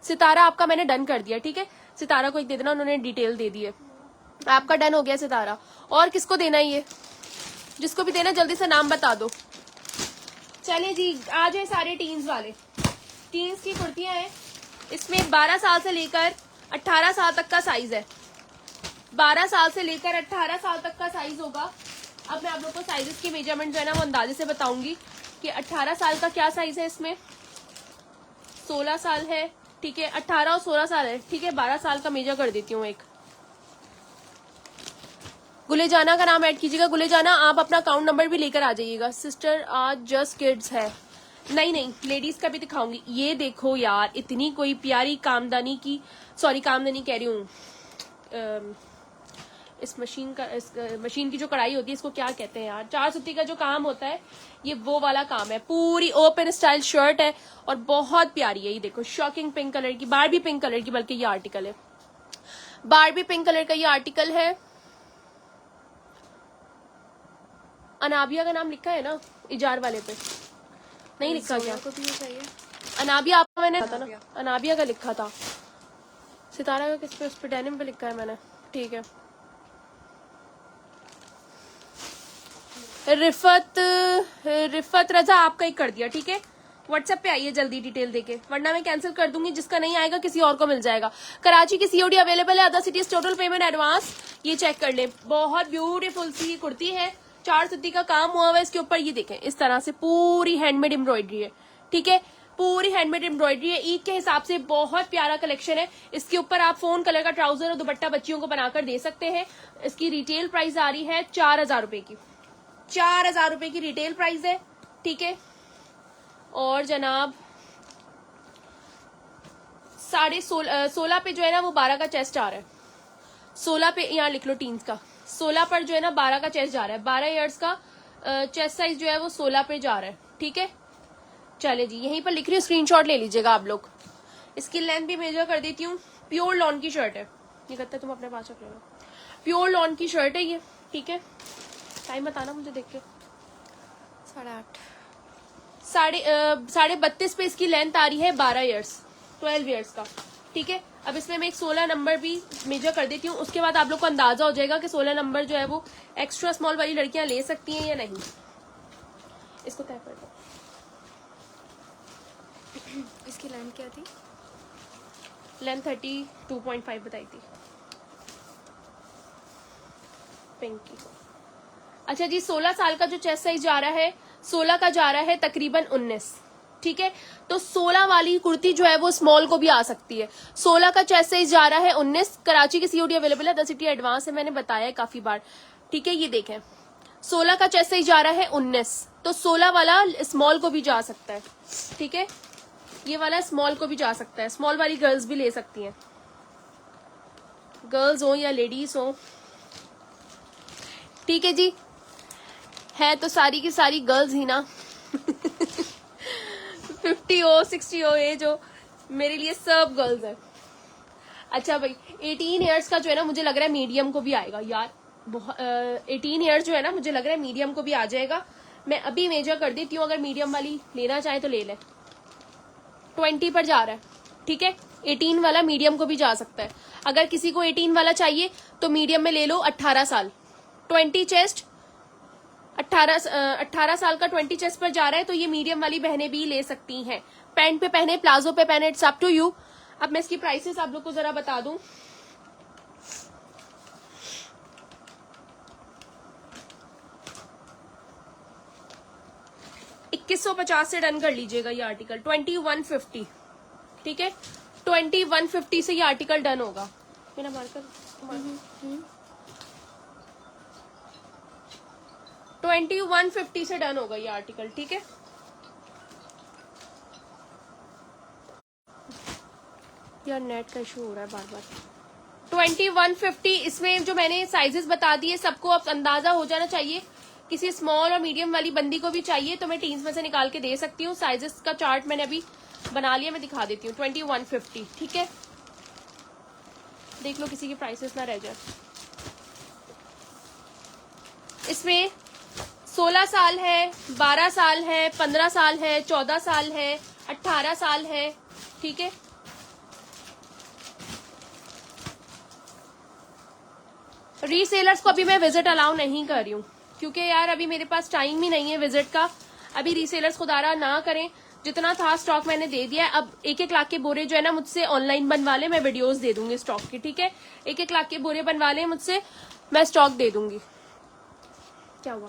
A: सितारा आपका मैंने डन कर दिया, ठीक है। सितारा को एक दे देना, उन्होंने डिटेल दे दी है, आपका डन हो गया सितारा। और किसको देना है ये, जिसको भी देना जल्दी से नाम बता दो। चलिए जी, आ जाए सारे टीन्स वाले। टीन्स की कुर्तियां हैं, इसमें 12 साल से लेकर 18 साल तक का साइज है। 12 साल से लेकर 18 साल तक का साइज होगा। अब मैं आप लोग को साइजेस की मेजरमेंट जो है ना वो अंदाजे से बताऊंगी कि 18 साल का क्या साइज है इसमें, 16 साल है, ठीक है, 18 और 16 साल है, ठीक है। 12 साल का मेजर कर देती हूँ एक। गुलेजाना का नाम ऐड कीजिएगा। गुलेजाना आप अपना अकाउंट नंबर भी लेकर आ जाइएगा। सिस्टर आज जस्ट किड्स है, नहीं लेडीज का भी दिखाऊंगी। ये देखो यार, इतनी कोई प्यारी कामदानी की, सॉरी कामदानी कह रही हूँ, इस मशीन की जो कढ़ाई होती है इसको क्या कहते हैं यार, 4 सूती का जो काम होता है, ये वो वाला काम है। पूरी ओपन स्टाइल शर्ट है और बहुत प्यारी है। ये देखो शॉकिंग पिंक कलर की, बारबी पिंक कलर की, बल्कि ये आर्टिकल है बारबी पिंक कलर का, ये आर्टिकल है। अनाबिया का नाम लिखा है ना इजार वाले पे, नहीं लिखा क्या?
B: को भी चाहिए
A: अनाबिया आपको मैंने था ना, अनाबिया का लिखा था। सितारा का किस पे, उस पे डेनिम पे लिखा है मैंने, ठीक है। रिफत रजा आपका एक कर दिया, ठीक है। व्हाट्सएप पे आइए जल्दी डिटेल देके, वरना मैं कैंसिल कर दूंगी। जिसका नहीं आएगा किसी और को मिल जाएगा। कराची की सीओडी अवेलेबल है, other cities total payment advance. ये चेक कर ले, बहुत ब्यूटीफुल सी कुर्ती है, 4 सूती का काम हुआ हुआ है इसके ऊपर। ये देखें, इस तरह से पूरी हैंडमेड एम्ब्रॉयडरी है, ठीक है, पूरी हैंडमेड एम्ब्रॉयडरी है। ईद के हिसाब से बहुत प्यारा कलेक्शन है। इसके ऊपर आप फोन कलर का ट्राउजर और दुपट्टा बच्चियों को बनाकर दे सकते हैं। इसकी रिटेल प्राइस आ रही है 4000 रुपए की, 4000 रुपए की रिटेल प्राइस है, ठीक है। और जनाब 16.5 पे जो है ना वो 12 का चेस्ट आ रहा है। 16 पे यहाँ लिख लो टीन्स का, 16 पर जो है ना 12 का चेस्ट जा रहा है। 12 ईयर्स का चेस्ट साइज जो है वो 16 पे जा रहा है, ठीक है। चले जी, यहीं पर लिख रही हूँ, स्क्रीनशॉट ले लीजिएगा आप लोग। इसकी लेंथ भी मेजर कर देती हूँ। प्योर लॉन की शर्ट है, ये कहते तुम अपने पास रख लेना। प्योर लॉन की शर्ट है ये, ठीक है। टाइम बताना मुझे देख के।
B: 8.5
A: 32 पे इसकी लेंथ आ रही है। 12 ईयर्स 12 ईयर्स का, ठीक है। अब इसमें मैं एक 16 नंबर भी मेजर कर देती हूँ, उसके बाद आप लोग को अंदाजा हो जाएगा कि 16 नंबर जो है वो एक्स्ट्रा स्मॉल वाली लड़कियां ले सकती हैं या नहीं। इसको तय कर दो।
B: इसकी लेंथ क्या थी?
A: लेंथ 32.5 बताई थी पिंक की। अच्छा जी, 16 साल का जो चेस्ट साइज जा रहा है, 16 का जा रहा है तकरीबन 19, ठीक है। तो 16 वाली कुर्ती जो है वो स्मॉल को भी आ सकती है। 16 का चेस्ट साइज जा रहा है 19। कराची की सीओडी अवेलेबल है, द सिटी एडवांस है, मैंने बताया है काफी बार, ठीक है। ये देखें, 16 का चेस्ट साइज जा रहा है 19, तो 16 वाला स्मॉल को भी जा सकता है, ठीक है। ये वाला स्मॉल को भी जा सकता है, स्मॉल वाली गर्ल्स भी ले सकती हैं, गर्ल्स हो या लेडीज हो, ठीक है जी। है तो सारी की सारी गर्ल्स ही ना 50 हो 60 हो एज हो, मेरे लिए सब गर्ल्स है। अच्छा भाई, 18 ईयर्स का जो है ना मुझे लग रहा है मीडियम को भी आएगा यार। 18 ईयर्स जो है ना मुझे लग रहा है मीडियम को भी आ जाएगा। मैं अभी मेजर कर देती हूँ, अगर मीडियम वाली लेना चाहे तो ले ले। 20 पर जा रहा है, ठीक है। 18 वाला मीडियम को भी जा सकता है। अगर किसी को 18 वाला चाहिए तो मीडियम में ले लो 18 साल। 20 चेस्ट 18 साल का 20 चेस्ट पर जा रहा है, तो ये मीडियम वाली बहनें भी ले सकती हैं। पैंट पे पहने, प्लाजो पे पहने, इट्स अप टू यू। अब मैं इसकी प्राइसेस आप लोग को जरा बता दूं। $2150 से डन कर लीजिएगा ये आर्टिकल। 2150, ठीक है। 2150 से ये आर्टिकल डन होगा। मेरा मार्कर 2150 से डन होगा ये आर्टिकल, ठीक है। यार नेट का इशू हो रहा है बार बार। 2150, इसमें जो मैंने साइजेस बता दिए सबको अब अंदाजा हो जाना चाहिए। किसी स्मॉल और मीडियम वाली बंदी को भी चाहिए तो मैं टीन्स में से निकाल के दे सकती हूँ। साइजेस का चार्ट मैंने अभी बना लिया, मैं दिखा देती हूँ। 2150, ठीक है। देख लो किसी की प्राइसेस ना रह जाए। इसमें 16 साल है, 12 साल है, 15 साल है, 14 साल है, 18 साल है, ठीक है। रीसेलर्स को अभी मैं विजिट अलाउ नहीं कर रही हूँ, क्योंकि यार अभी मेरे पास टाइम ही नहीं है विजिट का। अभी रीसेलर्स खुदारा ना करें, जितना था स्टॉक मैंने दे दिया है। अब 1-1 लाख के बोरे जो है ना मुझसे ऑनलाइन बनवा ले, मैं वीडियोस दे दूंगी स्टॉक की, ठीक है। 1-1 लाख के बोरे बनवा ले मुझसे, मैं स्टॉक दे दूंगी। क्या हुआ?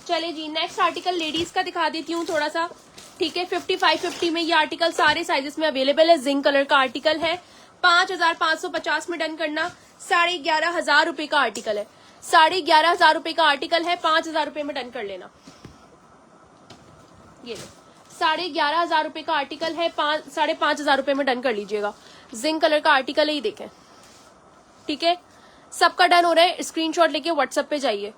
A: चले जी, नेक्स्ट आर्टिकल लेडीज का दिखा देती हूँ थोड़ा सा, ठीक है। 5550 में ये आर्टिकल सारे साइजेस में अवेलेबल है। जिंक कलर का आर्टिकल है, 5550 में डन करना। 11,500 रुपए का आर्टिकल है, 11,500 रुपए का आर्टिकल है, 5,000 रुपए में डन कर लेना। ये 11,500 रुपए का आर्टिकल है, 5,500 रुपए में डन कर लीजिएगा। जिंक कलर का आर्टिकल है, ये देखें, ठीक है। सबका डन हो रहा है, स्क्रीनशॉट लेके व्हाट्सएप पे जाइए।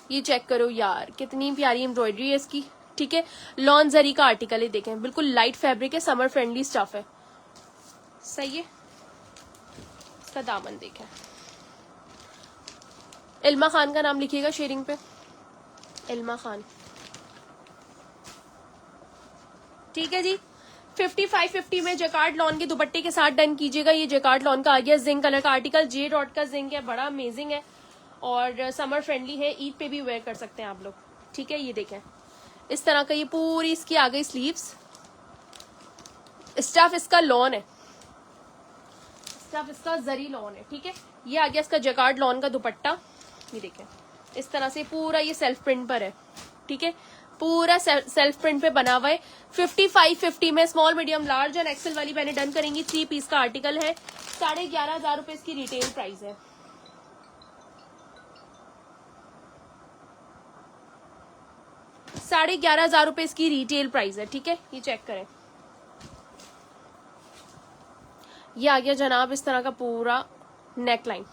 A: ये चेक करो यार, कितनी प्यारी एम्ब्रॉयडरी है इसकी, ठीक है। लॉन जरी का आर्टिकल है, देखें, बिल्कुल लाइट फैब्रिक है, समर फ्रेंडली स्टफ है, सही है। इसका दामन देखें, इल्मा खान का नाम लिखिएगा शेयरिंग पे, इल्मा खान, ठीक है जी। 5550 में जैकार्ड लॉन के दुपट्टे के साथ डन कीजिएगा। ये जैकार्ड लॉन का आ गया, जिंक कलर का आर्टिकल, जे डॉट का जिंक है, बड़ा अमेजिंग है और समर फ्रेंडली है, ईद पे भी वेयर कर सकते हैं आप लोग, ठीक है। ये देखें, इस तरह का ये पूरी इसकी आ गई स्लीव्स। स्टफ इसका लॉन है, स्टफ इसका जरी लॉन है, ठीक है। ये आ गया इसका जैकार्ड लॉन का दुपट्टा, ये देखें, इस तरह से पूरा ये सेल्फ प्रिंट पर है, ठीक है। पूरा सेल्फ प्रिंट पे बना हुआ है। 5550 में स्मॉल मीडियम लार्ज और एक्सेल वाली मैंने डन करेंगी। 3 पीस का आर्टिकल है, 11,500 रुपए इसकी रिटेल प्राइस है। ₹11,500 इसकी रिटेल प्राइस है, ठीक है। ये चेक करें, ये आ गया जनाब इस तरह का पूरा नेक लाइन,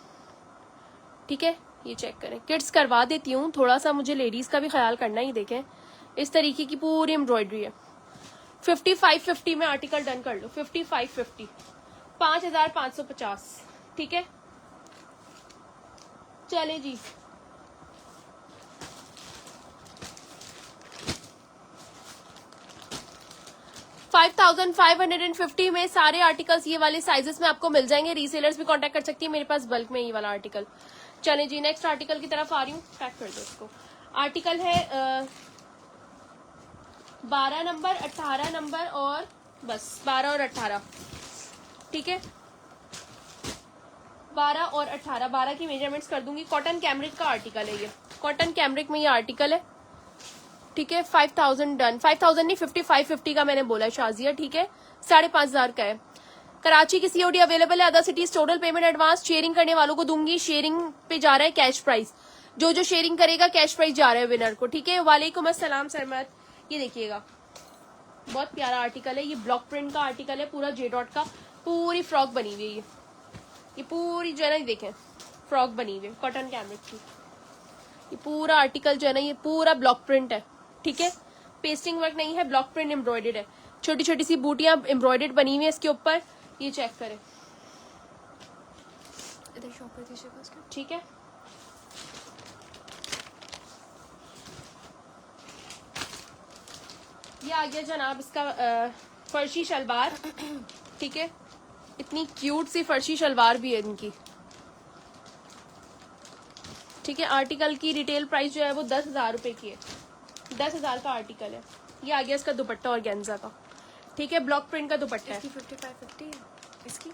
A: ठीक है। ये चेक करें, किड्स करवा देती हूँ, थोड़ा सा मुझे लेडीज का भी ख्याल करना ही। देखें, इस तरीके की पूरी एम्ब्रॉयडरी है। 5550 में आर्टिकल डन कर लो। 5550, 5,550, ठीक है। चले जी, $5,550 में सारे आर्टिकल्स ये वाले साइजेस में आपको मिल जाएंगे। रीसेलर्स भी कांटेक्ट कर सकती है मेरे पास बल्क में ये वाला आर्टिकल। चले जी, नेक्स्ट आर्टिकल की तरफ आ रही हूँ, पैक कर दो इसको। आर्टिकल है 12 नंबर, 18 नंबर और बस 12 और 18, ठीक है। 12 और 18, 12 की मेजरमेंट्स कर दूंगी। कॉटन कैमरिक का आर्टिकल है, ये कॉटन कैमरिक में ये आर्टिकल है, ठीक है। 5,000 डन, 5,000 नहीं 5550 का मैंने बोला है शाजिया, ठीक है। 5,500 का है। कराची की सीओडी अवेलेबल है, other cities total payment advance. Sharing करने वालों को दूंगी, शेयरिंग पे जा रहा है कैश प्राइस, जो जो शेयरिंग करेगा कैश प्राइस जा रहा है विनर को, ठीक है। वालेकुम अस्सलाम सरमत, ये देखिएगा, बहुत प्यारा आर्टिकल है। ये ब्लॉक प्रिंट का आर्टिकल है, पूरा जे डॉट का, पूरी फ्रॉक बनी हुई है। ये पूरी जो है ना, देखें, फ्रॉक बनी हुई है कॉटन कैमरिक की। ये पूरा आर्टिकल जो है ना, ये पूरा ब्लॉक प्रिंट है, ठीक है। पेस्टिंग वर्क नहीं है, ब्लॉक प्रिंट एम्ब्रॉयडेड है। छोटी छोटी सी बूटियां एम्ब्रॉयडेड बनी हुई है इसके ऊपर, ये चेक करें,
B: इधर शॉप कर दीजिएगा उसका,
A: ठीक है। ये आ गया जनाब इसका फर्शी शलवार, ठीक है। इतनी क्यूट सी फर्शी शलवार भी है इनकी, ठीक है। आर्टिकल की रिटेल प्राइस जो है वो 10,000 रुपए की है, 10,000 का आर्टिकल है। ये आ गया इसका दुपट्टा और गेंजा का, ठीक है। ब्लॉक प्रिंट का दुपट्टा है।
B: इसकी 5550 है इसकी।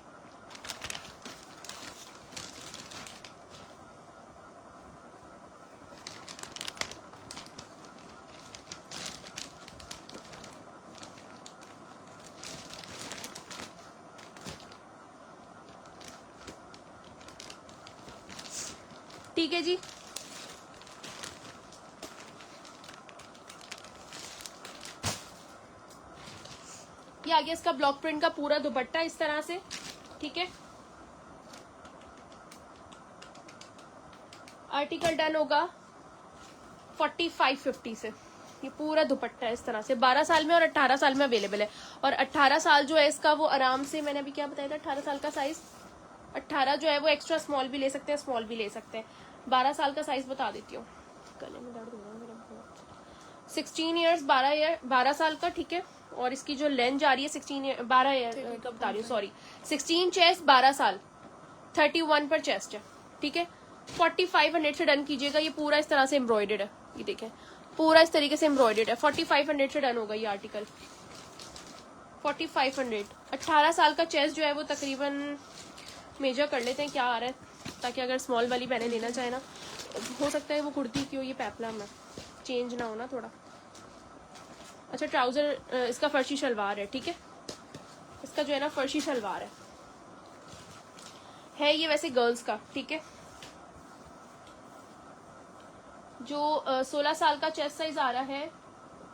A: ठीक है जी, ये आ गया इसका ब्लॉक प्रिंट का पूरा दुपट्टा इस तरह से, ठीक है। आर्टिकल डन होगा 4550 से। ये पूरा दुपट्टा है इस तरह से, 12 साल में और 18 साल में अवेलेबल है। और 18 साल जो है इसका वो आराम से, मैंने अभी क्या बताया था, 18 साल का साइज, 18 जो है वो एक्स्ट्रा स्मॉल भी ले सकते हैं, स्मॉल भी ले सकते हैं। 12 साल का साइज बता देती हूँ, गले में दर्द हो रहा है मेरा बहुत। 16 ईयर्स, 12 साल का, ठीक है। और इसकी जो लेंथ जा रही है 12 ईयर का बता रही हूँ, सॉरी, 16 चेस्ट 12 साल, 31 पर चेस्ट है, ठीक है। 4500 से डन कीजिएगा। ये पूरा इस तरह से एम्ब्रॉयडर्ड है, ये देखें पूरा इस तरीके से एम्ब्रॉयडर्ड है। 4500 से डन होगा ये आर्टिकल। 4500। 18 साल का चेस्ट जो है वो तकरीबन मेजर कर लेते हैं क्या आ रहा है, ताकि अगर स्मॉल वाली बहनें लेना चाहे ना, हो सकता है वो कुर्ती की हो, ये पेपलम में चेंज ना हो ना थोड़ा। अच्छा ट्राउजर इसका फर्शी शलवार है, ठीक है। इसका जो है ना फर्शी शलवार है ये वैसे गर्ल्स का, ठीक है। जो 16 साल का चेस्ट साइज आ रहा है,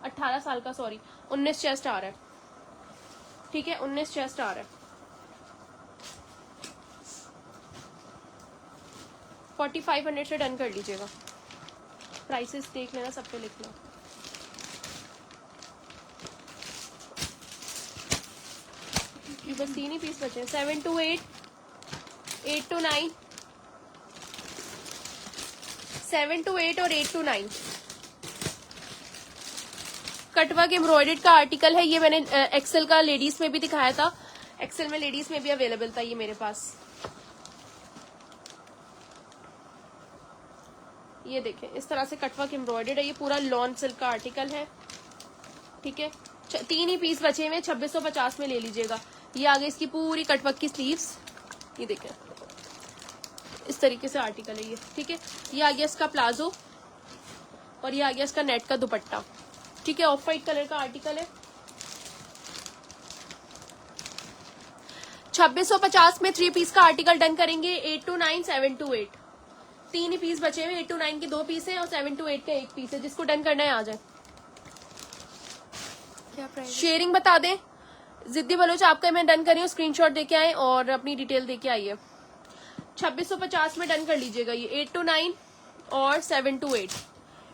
A: 18 साल का सॉरी 19 चेस्ट आ रहा है, ठीक है। 19 चेस्ट आ रहा है। 4500 से डन कर लीजिएगा। प्राइसेस देख लेना, सब पे लिख लो। ये बस 3 ही पीस बचे हैं। 7 to 8, 8 to 9, 7 to 8 और 8 to 9 कटवर्क एम्ब्रॉयडर्ड का आर्टिकल है। ये मैंने एक्सेल का लेडीज में भी दिखाया था, एक्सेल में लेडीज में भी अवेलेबल था ये मेरे पास। ये देखें इस तरह से कटवर्क एम्ब्रॉयडर्ड है। ये पूरा लॉन सिल्क का आर्टिकल है, ठीक है। 3 ही पीस बचे हुए, 2650 में ले लीजिएगा। ये आगे इसकी पूरी कटवर्क की स्लीव्स, ये देखें इस तरीके से आर्टिकल है ये, ठीक है। ये आ गया इसका प्लाजो और ये आ गया इसका नेट का दुपट्टा, ठीक है। ऑफ वाइट कलर का आर्टिकल है। 2650 में 3 पीस का आर्टिकल डन करेंगे। 8 to 9, 7 to 8 3 ही पीस बचे हुए। 8 to 9 के 2 पीस है और 7 to 8 का 1 पीस है। जिसको डन करना है आ जाए।
B: क्या प्राइस?
A: शेयरिंग बता दें। जिद्दी बलोच आपका मैं डन कर रही हूँ, स्क्रीनशॉट देके आए और अपनी डिटेल देके आइए। 2650 में डन कर लीजिएगा ये। 8 to 9 और 7 to 8।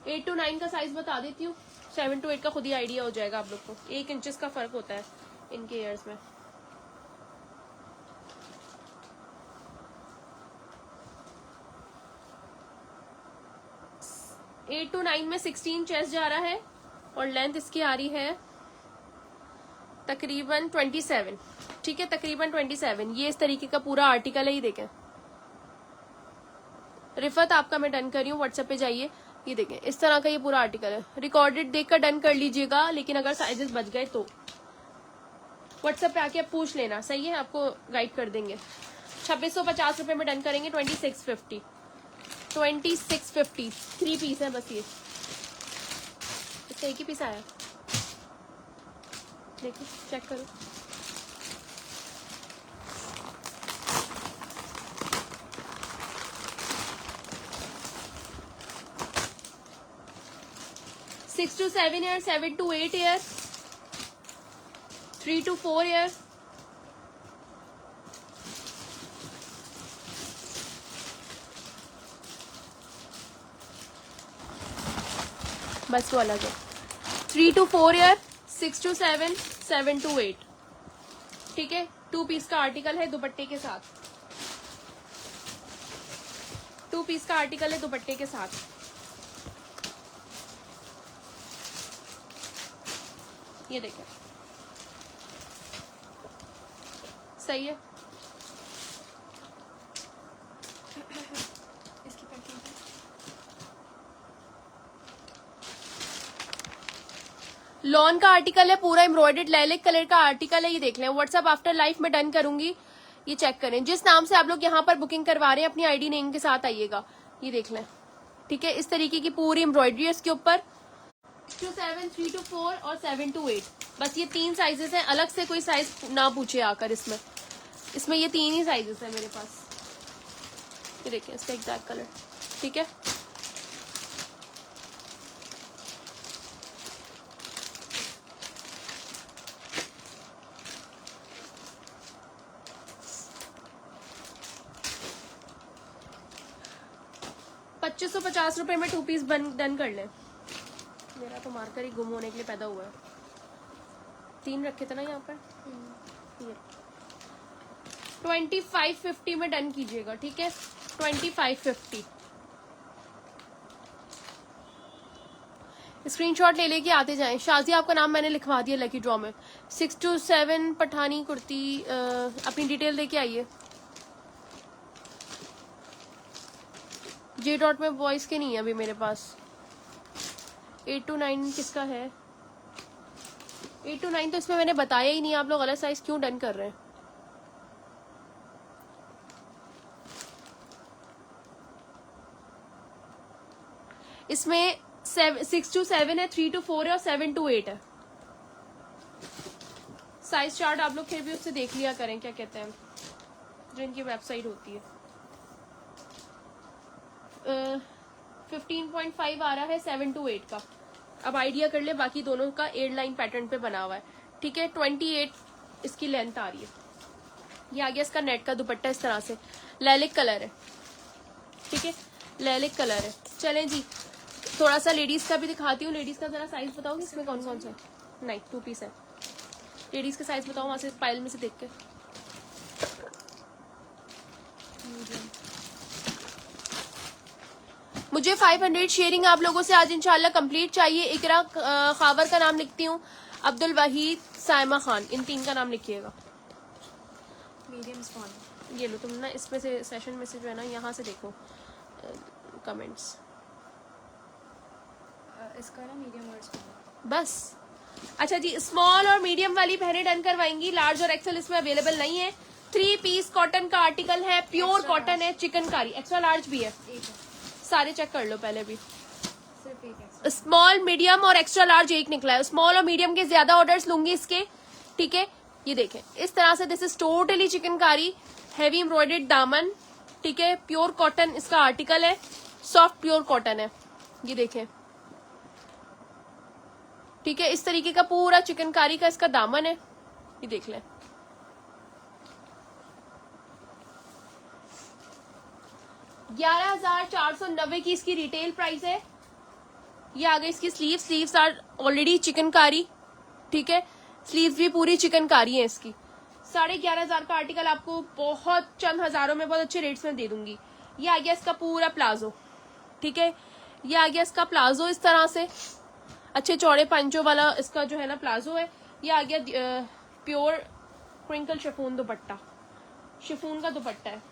A: 8 to 9 का साइज बता देती हूँ, 7 to 8 का खुद ही आइडिया हो जाएगा आप लोग को। 1 इंचेस का फर्क होता है इनके ईयर्स में। एट टू 9 में 16 चेस्ट जा रहा है और लेंथ इसकी आ रही है तकरीबन 27, ठीक है। तकरीबन 27। ये इस तरीके का पूरा आर्टिकल है, ये देखें। रिफत आपका मैं डन कर रही हूँ, व्हाट्सएप पे जाइए। ये देखें इस तरह का ये पूरा आर्टिकल है। रिकॉर्डेड देखकर डन कर लीजिएगा, लेकिन अगर साइजेस बच गए तो व्हाट्सएप पे आके आप पूछ लेना, सही है। आपको गाइड कर देंगे। 2650 रुपए में डन करेंगे। 2650 3 पीस है बस ये। इसका एक ही पीस आया, देखो चेक करो। Six to 7 year, 7 to 8 year, 3 to 4 year, बस वो अलग है। 3 to 4 ईयर, 6 to 7, 7 to 8, ठीक है। 2 पीस का आर्टिकल है दुपट्टे के साथ। 2 पीस का आर्टिकल है दुपट्टे के साथ। ये देखें सही है।
B: इसकी पैकिंग
A: लॉन का आर्टिकल है, पूरा एम्ब्रॉयडर्ड लाइलेक कलर का आर्टिकल है। ये देख लें। व्हाट्सएप आफ्टर लाइफ में डन करूंगी, ये चेक करें। जिस नाम से आप लोग यहाँ पर बुकिंग करवा रहे हैं अपनी आईडी नेम के साथ आइएगा। ये देख लें, ठीक है। इस तरीके की पूरी एम्ब्रॉयडरी है इसके ऊपर। 6 to 7, 3 to 4 और 7 to 8, बस ये 3 साइजेस हैं। अलग से कोई साइज ना पूछे आकर। इसमें ये 3 ही साइजेस हैं मेरे पास। ये देखिए इसका एग्जैक्ट कलर, ठीक है। ₹2550 में 2 पीस डन कर लें। मेरा तो मार्कर ही गुम होने के लिए पैदा हुआ है। 3 रखे थे ना यहाँ पर। ये 2550 में डन कीजिएगा, ठीक है। 2550। स्क्रीनशॉट ले लेके आते जाएं। शाजी आपका नाम मैंने लिखवा दिया लकी ड्रॉ में। 6 to 7 पठानी कुर्ती, अपनी डिटेल देके आइए। जे डॉट में बॉयज के नहीं है अभी मेरे पास। 8 to 9 किसका है? 8 to 9 तो इसमें मैंने बताया ही नहीं, आप लोग गलत साइज क्यों डन कर रहे हैं? इसमें 6 to 7 है, 3 to 4 है और 7 to 8 है। साइज चार्ट आप लोग फिर भी उससे देख लिया करें, क्या कहते हैं, जो इनकी वेबसाइट होती है। 15.5 आ रहा है 7 to 8 का। अब आइडिया कर ले, बाकी दोनों का 8 लाइन पैटर्न पे बना हुआ है, ठीक है। 28 इसकी लेंथ आ रही है। ये आ गया इसका नेट का दुपट्टा, इस तरह से लैलिक कलर है, ठीक है, लैलिक कलर है। चलें जी, थोड़ा सा लेडीज का भी दिखाती हूँ। लेडीज का जरा साइज बताओगे इसमें कौन कौन सा है? नहीं, 2 पीस है। लेडीज का साइज बताओ वहां से पायल में से देख के। मुझे 500 शेयरिंग आप लोगों से आज इंशाल्लाह कंप्लीट चाहिए। इकरा खावर का नाम लिखती हूँ, अब्दुल वहीद, साइमा खान, इन 3 का नाम लिखिएगा।
B: Medium small.
A: ये लो तुम ना, इसमें से सेशन में से जो है ना, यहाँ से देखो कमेंट्स।
B: इसका ना मीडियम और स्मॉल
A: बस। अच्छा जी, स्मॉल और मीडियम वाली बहनें डन करवाएंगी। लार्ज और एक्सेल इसमें अवेलेबल नहीं है। 3 पीस कॉटन का आर्टिकल है, प्योर कॉटन है, चिकनकारी। एक्स्ट्रा लार्ज भी है,
B: एक है,
A: सारे चेक कर लो पहले भी।
B: सिर्फ एक है।
A: स्मॉल, मीडियम और एक्स्ट्रा लार्ज एक निकला है। स्मॉल और मीडियम के ज्यादा ऑर्डर्स लूंगी इसके, ठीक है। ये देखें इस तरह से, this is totally chikankari, heavy embroidered दामन, ठीक है। प्योर कॉटन इसका आर्टिकल है, सॉफ्ट प्योर कॉटन है। ये देखें, ठीक है, इस तरीके का पूरा चिकनकारी का इसका दामन है। ये देख लें, 11,490 की इसकी रिटेल प्राइस है। ये आ गई इसकी sleeve. Sleeves are already chikankari, ठीक है, स्लीव्स भी पूरी चिकनकारी है इसकी। 11,500 का आर्टिकल आपको बहुत चंद हजारों में बहुत अच्छे रेट्स में दे दूंगी। ये आ गया इसका पूरा प्लाजो, ठीक है। ये आ गया इसका प्लाजो इस तरह से, अच्छे चौड़े पंचों वाला इसका जो है ना प्लाजो है। ये आ गया प्योर क्रिंकल शिफॉन दुपट्टा, शिफॉन का दुपट्टा है।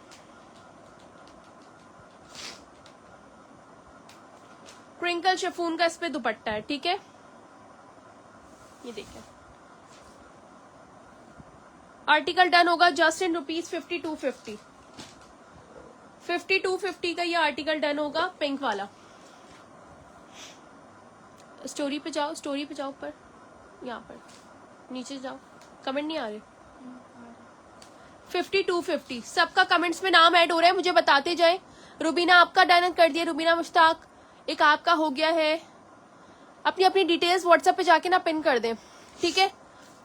A: क्रिंकल शिफॉन का इस पे दुपट्टा है, ठीक है। ये देखिए, आर्टिकल डन होगा जस्ट इन रुपीज 5250। 5250 का ये आर्टिकल डन होगा, पिंक वाला। स्टोरी पे जाओ, स्टोरी पे जाओ, ऊपर यहाँ पर नीचे जाओ, कमेंट नहीं आ रहे। 5250 सबका कमेंट्स में नाम ऐड हो रहा है, मुझे बताते जाए। रुबीना आपका डन कर दिया, रुबीना मुश्ताक, एक आपका हो गया है। अपनी अपनी डिटेल्स व्हाट्सएप पे जाके ना पिन कर दें, ठीक है।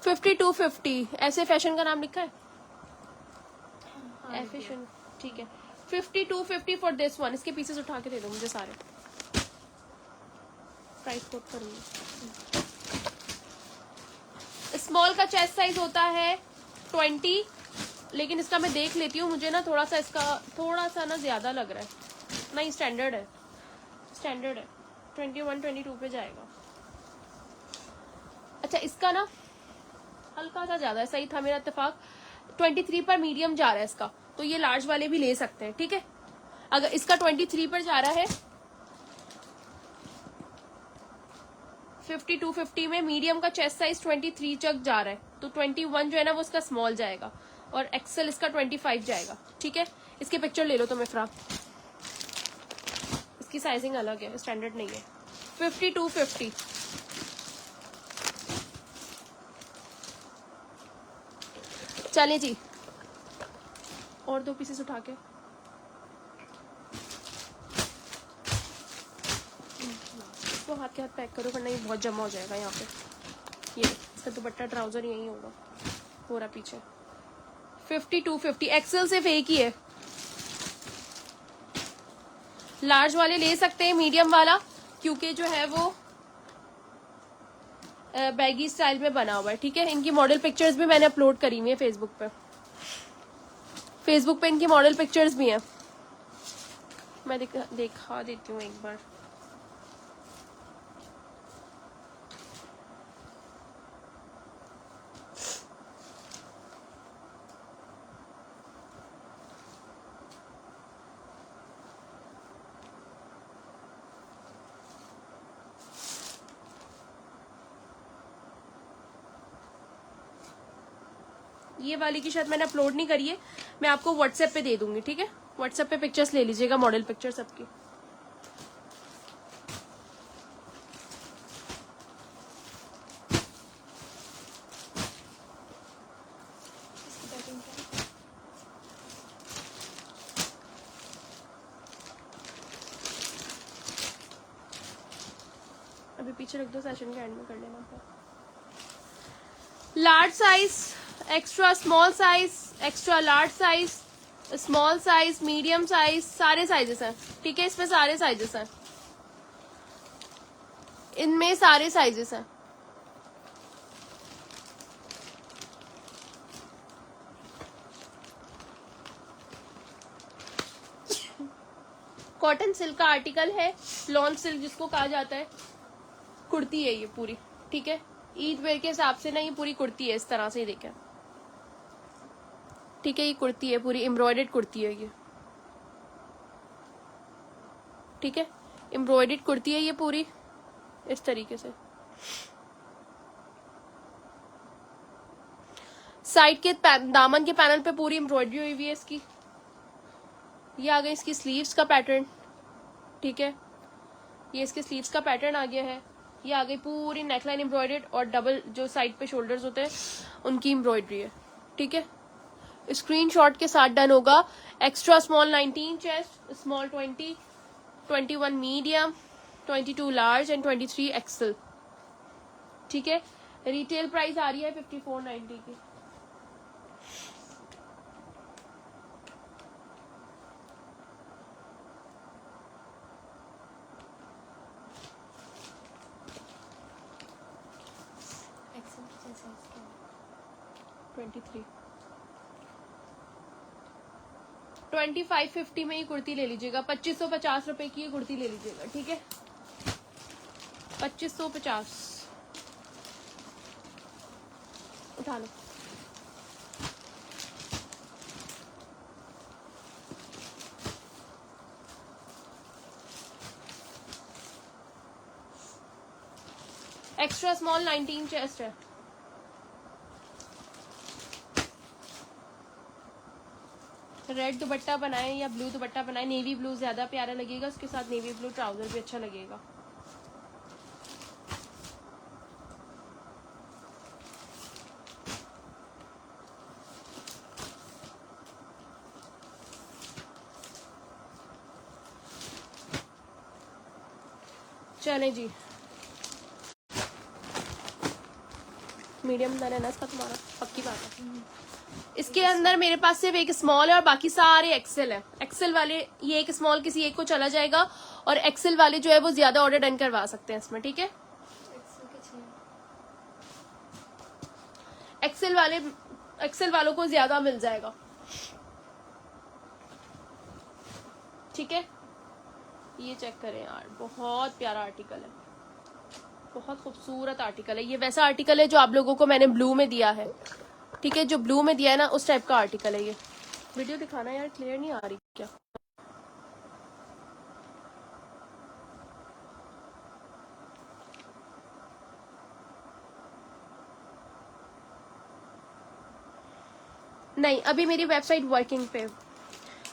A: 5250 ऐसे फैशन का नाम लिखा है, फैशन, ठीक है। 5250 फॉर दिस वन। इसके पीसेस उठा के दे दो मुझे सारे, प्राइस कोट करूंगी। स्मॉल का चेस्ट साइज होता है 20, लेकिन इसका मैं देख लेती हूँ, मुझे ना थोड़ा सा इसका थोड़ा सा ना ज्यादा लग रहा है। नहीं, स्टैंडर्ड है, स्टैंडर्ड है, 21 22 पे जाएगा। अच्छा, इसका ना हल्का सा ज्यादा है, सही था मेरा इत्तेफाक। 23 पर मीडियम जा रहा है इसका, तो ये लार्ज वाले भी ले सकते हैं, ठीक है। अगर इसका 23 पर जा रहा है, 5250 में मीडियम का चेस्ट साइज 23 तक जा रहा है, तो 21 जो है ना वो इसका स्मॉल जाएगा, और एक्सेल इसका 25 जाएगा, ठीक है। इसके पिक्चर ले लो तुम्हें फ्रॉक, इसकी साइजिंग अलग है, स्टैंडर्ड नहीं है। 5250 चले जी, और 2 पीसेस उठा के। इसको हाथ के हाथ पैक करो, वरना ये बहुत जमा हो जाएगा यहाँ पे। ये इसका दुपट्टा ट्राउजर यही होगा, पूरा पीछे। 5250 एक्सेल सिर्फ एक ही है। लार्ज वाले ले सकते हैं, मीडियम वाला क्योंकि जो है वो बैगी स्टाइल में बना हुआ है, ठीक है। इनकी मॉडल पिक्चर्स भी मैंने अपलोड करी हुई है फेसबुक पे। फेसबुक पे इनकी मॉडल पिक्चर्स भी हैं, मैं दिखा देती हूँ एक बार। ये वाली की शायद मैंने अपलोड नहीं करी है, मैं आपको व्हाट्सएप पे दे दूंगी, ठीक है। व्हाट्सएप पे पिक्चर्स ले लीजिएगा, मॉडल पिक्चर सबकी।
B: इसकी पैकिंग क्या है?
A: अभी पीछे रख दो, सेशन के एंड में कर लेना। Large size, extra small size, extra large size, small size, medium size, सारे साइजेस हैं, ठीक है। इसमें सारे साइजेस हैं, इनमें सारे साइजेस हैं। कॉटन सिल्क का आर्टिकल है, लॉन सिल्क जिसको कहा जाता है। कुर्ती है ये पूरी, ठीक है। ईद वेयर के हिसाब से ना ये पूरी कुर्ती है, इस तरह से देखें, ठीक है। ये कुर्ती है पूरी, एम्ब्रॉयडर्ड कुर्ती है ये, ठीक है। एम्ब्रॉयडर्ड कुर्ती है ये पूरी, इस तरीके से। साइड के दामन के पैनल पे पूरी एम्ब्रॉयडरी हुई हुई है इसकी। ये आ गई इसकी स्लीव्स का पैटर्न, ठीक है। ये इसके स्लीव्स का पैटर्न आ गया है। ये आ गई पूरी नेकलाइन एम्ब्रॉयडर्ड और डबल जो साइड पे शोल्डर्स होते हैं उनकी एम्ब्रॉयडरी है, ठीक है। स्क्रीनशॉट के साथ डन होगा। Extra small 19 chest, small 20, 21 medium, 22 large and 23 XL, ठीक है। रिटेल प्राइस आ रही है 5490 की।
B: एक्सेल की साइज क्या है?
A: 23 2550 में ये कुर्ती ले लीजिएगा। 2550 रुपए की ये कुर्ती ले लीजिएगा, ठीक है। 2550 उठा लो। एक्स्ट्रा स्मॉल 19 चेस्ट है। रेड दुपट्टा बनाए या ब्लू दुपट्टा बनाए, नेवी ब्लू ज्यादा प्यारा लगेगा, उसके साथ नेवी ब्लू ट्राउजर भी अच्छा लगेगा। चले जी, मीडियम दाना है ना इसका तुम्हारा, पक्की बात है। इसके अंदर मेरे पास सिर्फ एक स्मॉल है और बाकी सारे एक्सेल है। एक्सेल वाले ये एक स्मॉल किसी एक को चला जाएगा और एक्सेल वाले जो है वो ज्यादा ऑर्डर डन करवा सकते हैं इसमें, ठीक है।
B: एक्सेल के चाहिए।
A: एक्सेल वालों को ज्यादा मिल जाएगा, ठीक है। ये चेक करें यार, बहुत प्यारा आर्टिकल है, बहुत खूबसूरत आर्टिकल है। ये वैसा आर्टिकल है जो आप लोगों को मैंने ब्लू में दिया है, ठीक है। जो ब्लू में दिया है ना उस टाइप का आर्टिकल है ये। वीडियो दिखाना यार, क्लियर नहीं आ रही क्या? नहीं, अभी मेरी वेबसाइट वर्किंग पे।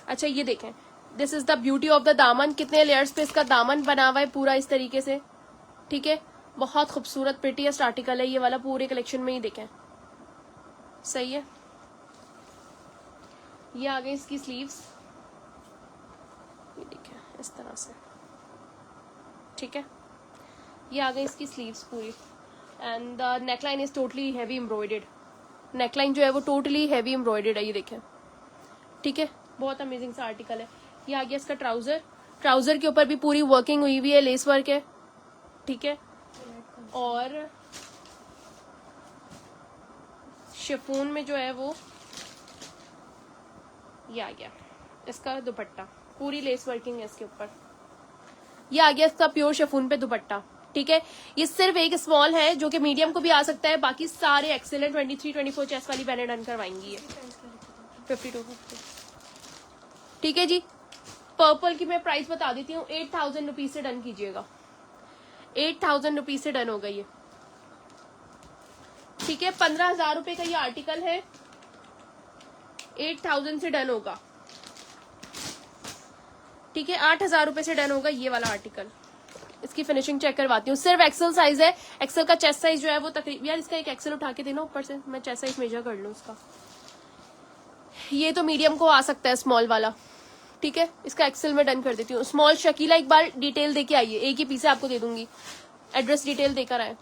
A: अच्छा ये देखें, this is the beauty of the दामन। कितने लेयर्स पे इसका दामन बना हुआ है पूरा इस तरीके से, ठीक है। बहुत खूबसूरत प्रिटीएस्ट आर्टिकल है ये वाला, पूरे कलेक्शन में ही देखें, सही है। ये आ गई इसकी स्लीव्स, ये देखें इस तरह से, ठीक है। ये आ गई इसकी स्लीव्स पूरी and the neckline is totally heavy embroidered. Neckline जो है वो टोटली हैवी एम्ब्रॉयडर्ड है, ये देखें, ठीक है। बहुत अमेजिंग सा आर्टिकल है। ये आ गया इसका ट्राउजर। ट्राउजर के ऊपर भी पूरी वर्किंग हुई हुई है, लेस वर्क है, ठीक है। और शिफॉन में जो है वो ये आ गया इसका दुपट्टा, पूरी लेस वर्किंग है इसके ऊपर। ये आ गया इसका प्योर शिफॉन पे दुपट्टा, ठीक है। ये सिर्फ एक स्मॉल है जो कि मीडियम को भी आ सकता है, बाकी सारे एक्सेल है। 23, 24 चेस्ट वाली बहनें डन करवाएंगी ये। 5250, ठीक है जी। पर्पल की मैं प्राइस बता देती हूँ, 8000 रुपीज से डन कीजिएगा। 8000 रुपीज से डन हो गई है, ठीक है। 15000 रुपए का ये आर्टिकल है, 8,000 से डन होगा, ठीक है। 8,000 रुपए से डन होगा ये वाला आर्टिकल। इसकी फिनिशिंग चेक करवाती हूँ। सिर्फ एक्सेल साइज है। एक्सेल का चेस्ट साइज जो है वो तकरीबन, यार इसका एक एक्सेल उठा के देना ऊपर से, मैं चेस्ट साइज मेजर कर लूँ इसका। ये तो मीडियम को आ सकता है स्मॉल वाला, ठीक है। इसका एक्सेल में डन कर देती हूँ। स्मॉल शकीला इकबाल डिटेल देके आइए, एक ही पीस आपको दे दूंगी, एड्रेस डिटेल देकर आए।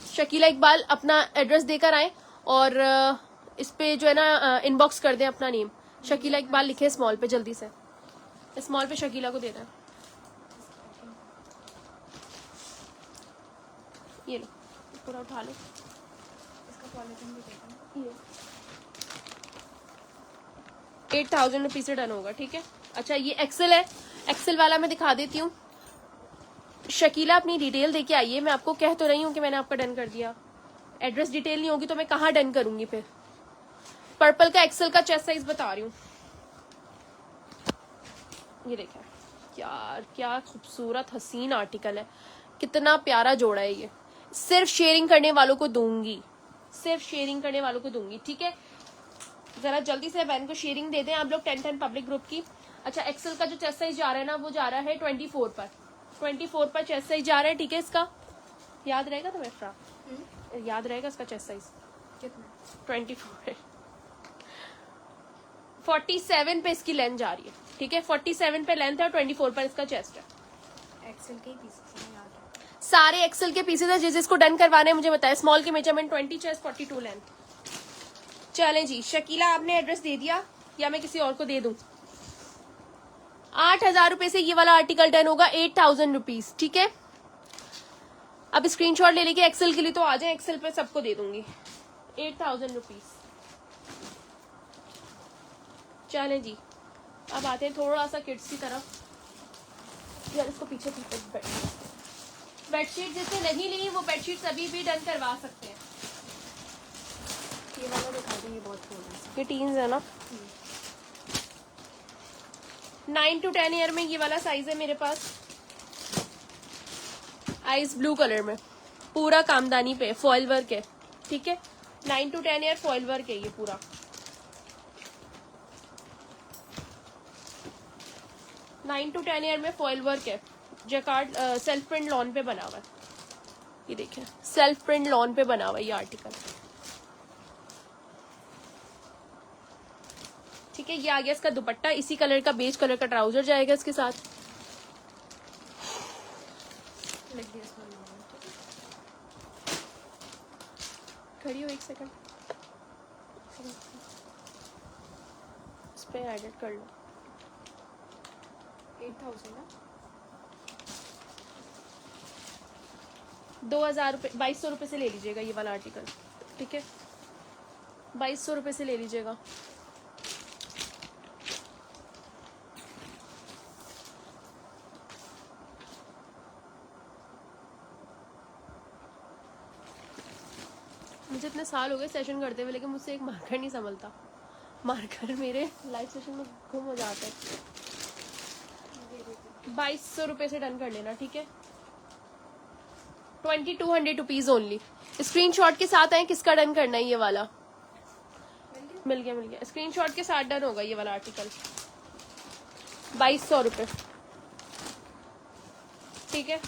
A: शकीला इकबाल अपना एड्रेस देकर आए और इस पे जो है ना इनबॉक्स कर दें अपना नेम। शकीला इकबाल लिखे स्मॉल पे, जल्दी से स्मॉल पे शकीला को देना है। ये लो पूरा उठा लो।
B: इसका पॉलिथीन भी देता हूँ।
A: 8,000 रुपीज से डन होगा, ठीक है। अच्छा ये एक्सेल है, एक्सेल वाला मैं दिखा देती हूँ। शकीला अपनी डिटेल देके आइए। मैं आपको कह तो रही हूँ कि मैंने आपका डन कर दिया, एड्रेस डिटेल नहीं होगी तो मैं कहाँ डन करूंगी फिर। पर्पल का एक्सेल का चेस्ट साइज बता रही हूँ, ये देखें। यार क्या खूबसूरत हसीन आर्टिकल है, कितना प्यारा जोड़ा है ये। सिर्फ शेयरिंग करने वालों को दूंगी, सिर्फ शेयरिंग करने वालों को दूंगी, ठीक है। जरा जल्दी से बहन को शेयरिंग दे दें आप लोग 10 पब्लिक ग्रुप की। अच्छा एक्सेल का जो चेस्ट साइज जा रहा है ना वो जा रहा है 24 पर, 24 पर चेस्ट साइज जा रहा है, ठीक है। इसका याद रहेगा तुम्हें फ्रा, याद रहेगा इसका चेस्ट साइज
B: कितना?
A: 24 है। 47 पे इसकी लेंथ जा रही है, ठीक है। 47 पे लेंथ है और 24 पर इसका चेस्ट है।
B: एक्सेल के ही पीसेस हैं, याद है।
A: सारे एक्सेल के पीसेस है, जिसको डन करवाने मुझे बताया। स्मॉल की मेजरमेंट 20, चेस्ट 42 लेंथ। चलें जी, शकीला आपने एड्रेस दे दिया या मैं किसी और को दे दूं? 8,000 रुपए से ये वाला आर्टिकल डन होगा, 8,000 रुपीज, ठीक है। अब स्क्रीनशॉट ले लेके एक्सेल के लिए तो आ जाए, एक्सेल पे सबको दे दूंगी 8,000 रुपीज। चलें जी, अब आते हैं थोड़ा सा किड्स की तरफ। यार इसको पीछे बेडशीट जिसने नहीं ली वो बेडशीट अभी भी डन करवा सकते हैं।
B: ये वाला दिखा दें, ये बहुत छोटा है।
A: ये टीन्स है ना, 9 to 10 ईयर में ये वाला साइज है मेरे पास। आइस ब्लू कलर में, पूरा कामदानी पे फॉइल वर्क है, ठीक है। 9 to 10 ईयर फॉइल वर्क है ये पूरा। नाइन टू 10 ईयर में फॉइल वर्क है। जैकार्ड सेल्फ प्रिंट लॉन पे बना हुआ है, ये देखें, सेल्फ प्रिंट लॉन पे बना हुआ है ये आर्टिकल, ठीक है। ये आ गया इसका दुपट्टा, इसी कलर का बेज कलर का ट्राउजर जाएगा इसके साथ।
B: लिख दिया इसमें नाम, ठीक है।
A: खड़ी हो एक सेकंड, इस पे एडिट कर लो।
B: 8,000 ना?
A: 2,000 रुपये, 2,200 रुपये से ले लीजिएगा ये वाला आर्टिकल, ठीक है। 2,200 रुपये से ले लीजिएगा। मुझे इतने साल हो गए सेशन करते हुए, लेकिन मुझसे एक मार्कर नहीं संभलता। मार्कर मेरे लाइव सेशन में गुम हो जाता है। 2,200 रुपये से डन कर लेना, ठीक है। 2,200 रुपीज ओनली। स्क्रीनशॉट के साथ आए किसका डन करना है ये वाला। मिल गया मिल गया, स्क्रीनशॉट के साथ डन होगा ये वाला आर्टिकल। 2,200 रुपये, ठीक है।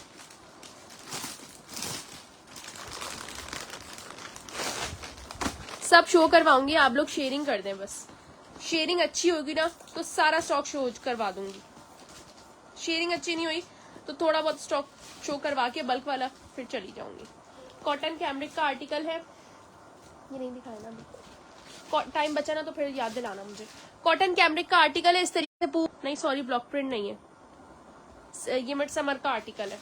A: सब शो करवाऊंगी, आप लोग शेयरिंग कर दें बस। शेयरिंग अच्छी होगी ना तो सारा स्टॉक शो करवा दूंगी। शेयरिंग अच्छी नहीं हुई तो थोड़ा बहुत स्टॉक शो करवा के बल्क वाला फिर चली जाऊंगी। कॉटन कैमरिक का आर्टिकल है, ये नहीं दिखाया ना अभी, टाइम बचा ना तो फिर याद दिलाना मुझे। कॉटन कैमरिक का आर्टिकल है इस तरीके से, नहीं सॉरी ब्लॉक प्रिंट नहीं है, ये मिड समर का आर्टिकल है,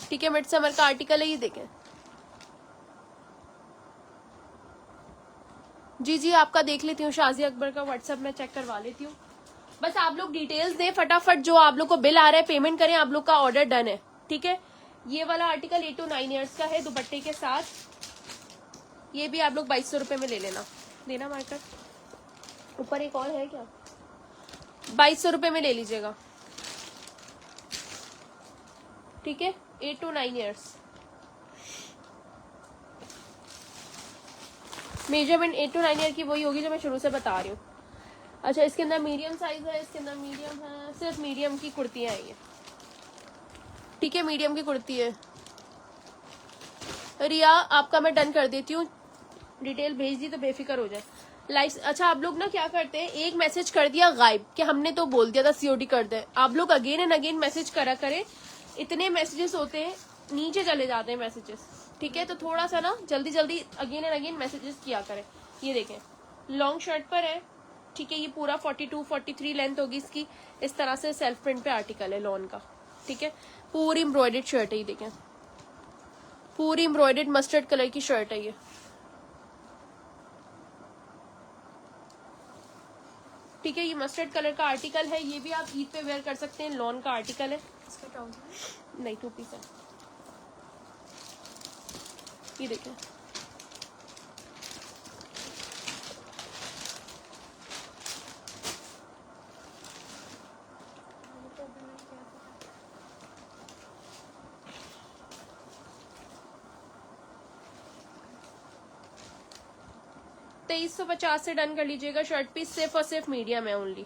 A: ठीक है। मिड समर का आर्टिकल है, ये देखें जी जी, आपका देख लेती हूँ। शाजी अकबर का व्हाट्सएप में चेक करवा लेती हूँ। बस आप लोग डिटेल्स दें फटाफट, जो आप लोग को बिल आ रहा है पेमेंट करें, आप लोग का ऑर्डर डन है, ठीक है। ये वाला आर्टिकल 8 to 9 ईयर्स का है दुपट्टे के साथ। ये भी आप लोग 2,200 रुपये में ले लेना, देना मार्कर। ऊपर एक और है क्या, 2,200 रुपये में ले लीजिएगा, ठीक है। 8 to 9 years. Measurement 8 to 9 year की वही होगी जो मैं शुरू से बता रही हूँ। अच्छा, इसके अंदर मीडियम साइज है, इसके अंदर मीडियम है, सिर्फ मीडियम की कुर्तियाँ हैं ये, ठीक है, मीडियम की कुर्ती है। रिया आपका मैं डन कर देती हूँ, डिटेल भेज दी तो बेफिक्र हो जाए। लाइक अच्छा, आप लोग ना क्या करते हैं, एक मैसेज कर दिया गायब कि हमने तो बोल दिया था सीओडी कर दे, आप लोग अगेन एंड अगेन मैसेज करा करें। इतने मैसेजेस होते हैं, नीचे चले जाते हैं मैसेजेस, ठीक है, तो थोड़ा सा ना जल्दी जल्दी अगेन एंड अगेन मैसेजेस किया करें। ये देखें, लॉन्ग शर्ट पर है, ठीक है, ये पूरा 42-43 लेंथ होगी इसकी। इस तरह से सेल्फ प्रिंट पे आर्टिकल है लॉन का, ठीक है, पूरी एम्ब्रॉयडर्ड शर्ट है, ये देखें, पूरी एम्ब्रॉयडर्ड मस्टर्ड कलर की शर्ट है ये, ठीक है, ये मस्टर्ड कलर का आर्टिकल है। ये भी आप ईद पे वेयर कर सकते हैं, लॉन का आर्टिकल है।
B: इसका ट्राउजर
A: नहीं, 2 पीस है, ये देखें,
B: तो अभी मैंने क्या था
A: 2350 से डन कर लीजिएगा। शर्ट पीस सिर्फ और सिर्फ मीडियम है ओनली,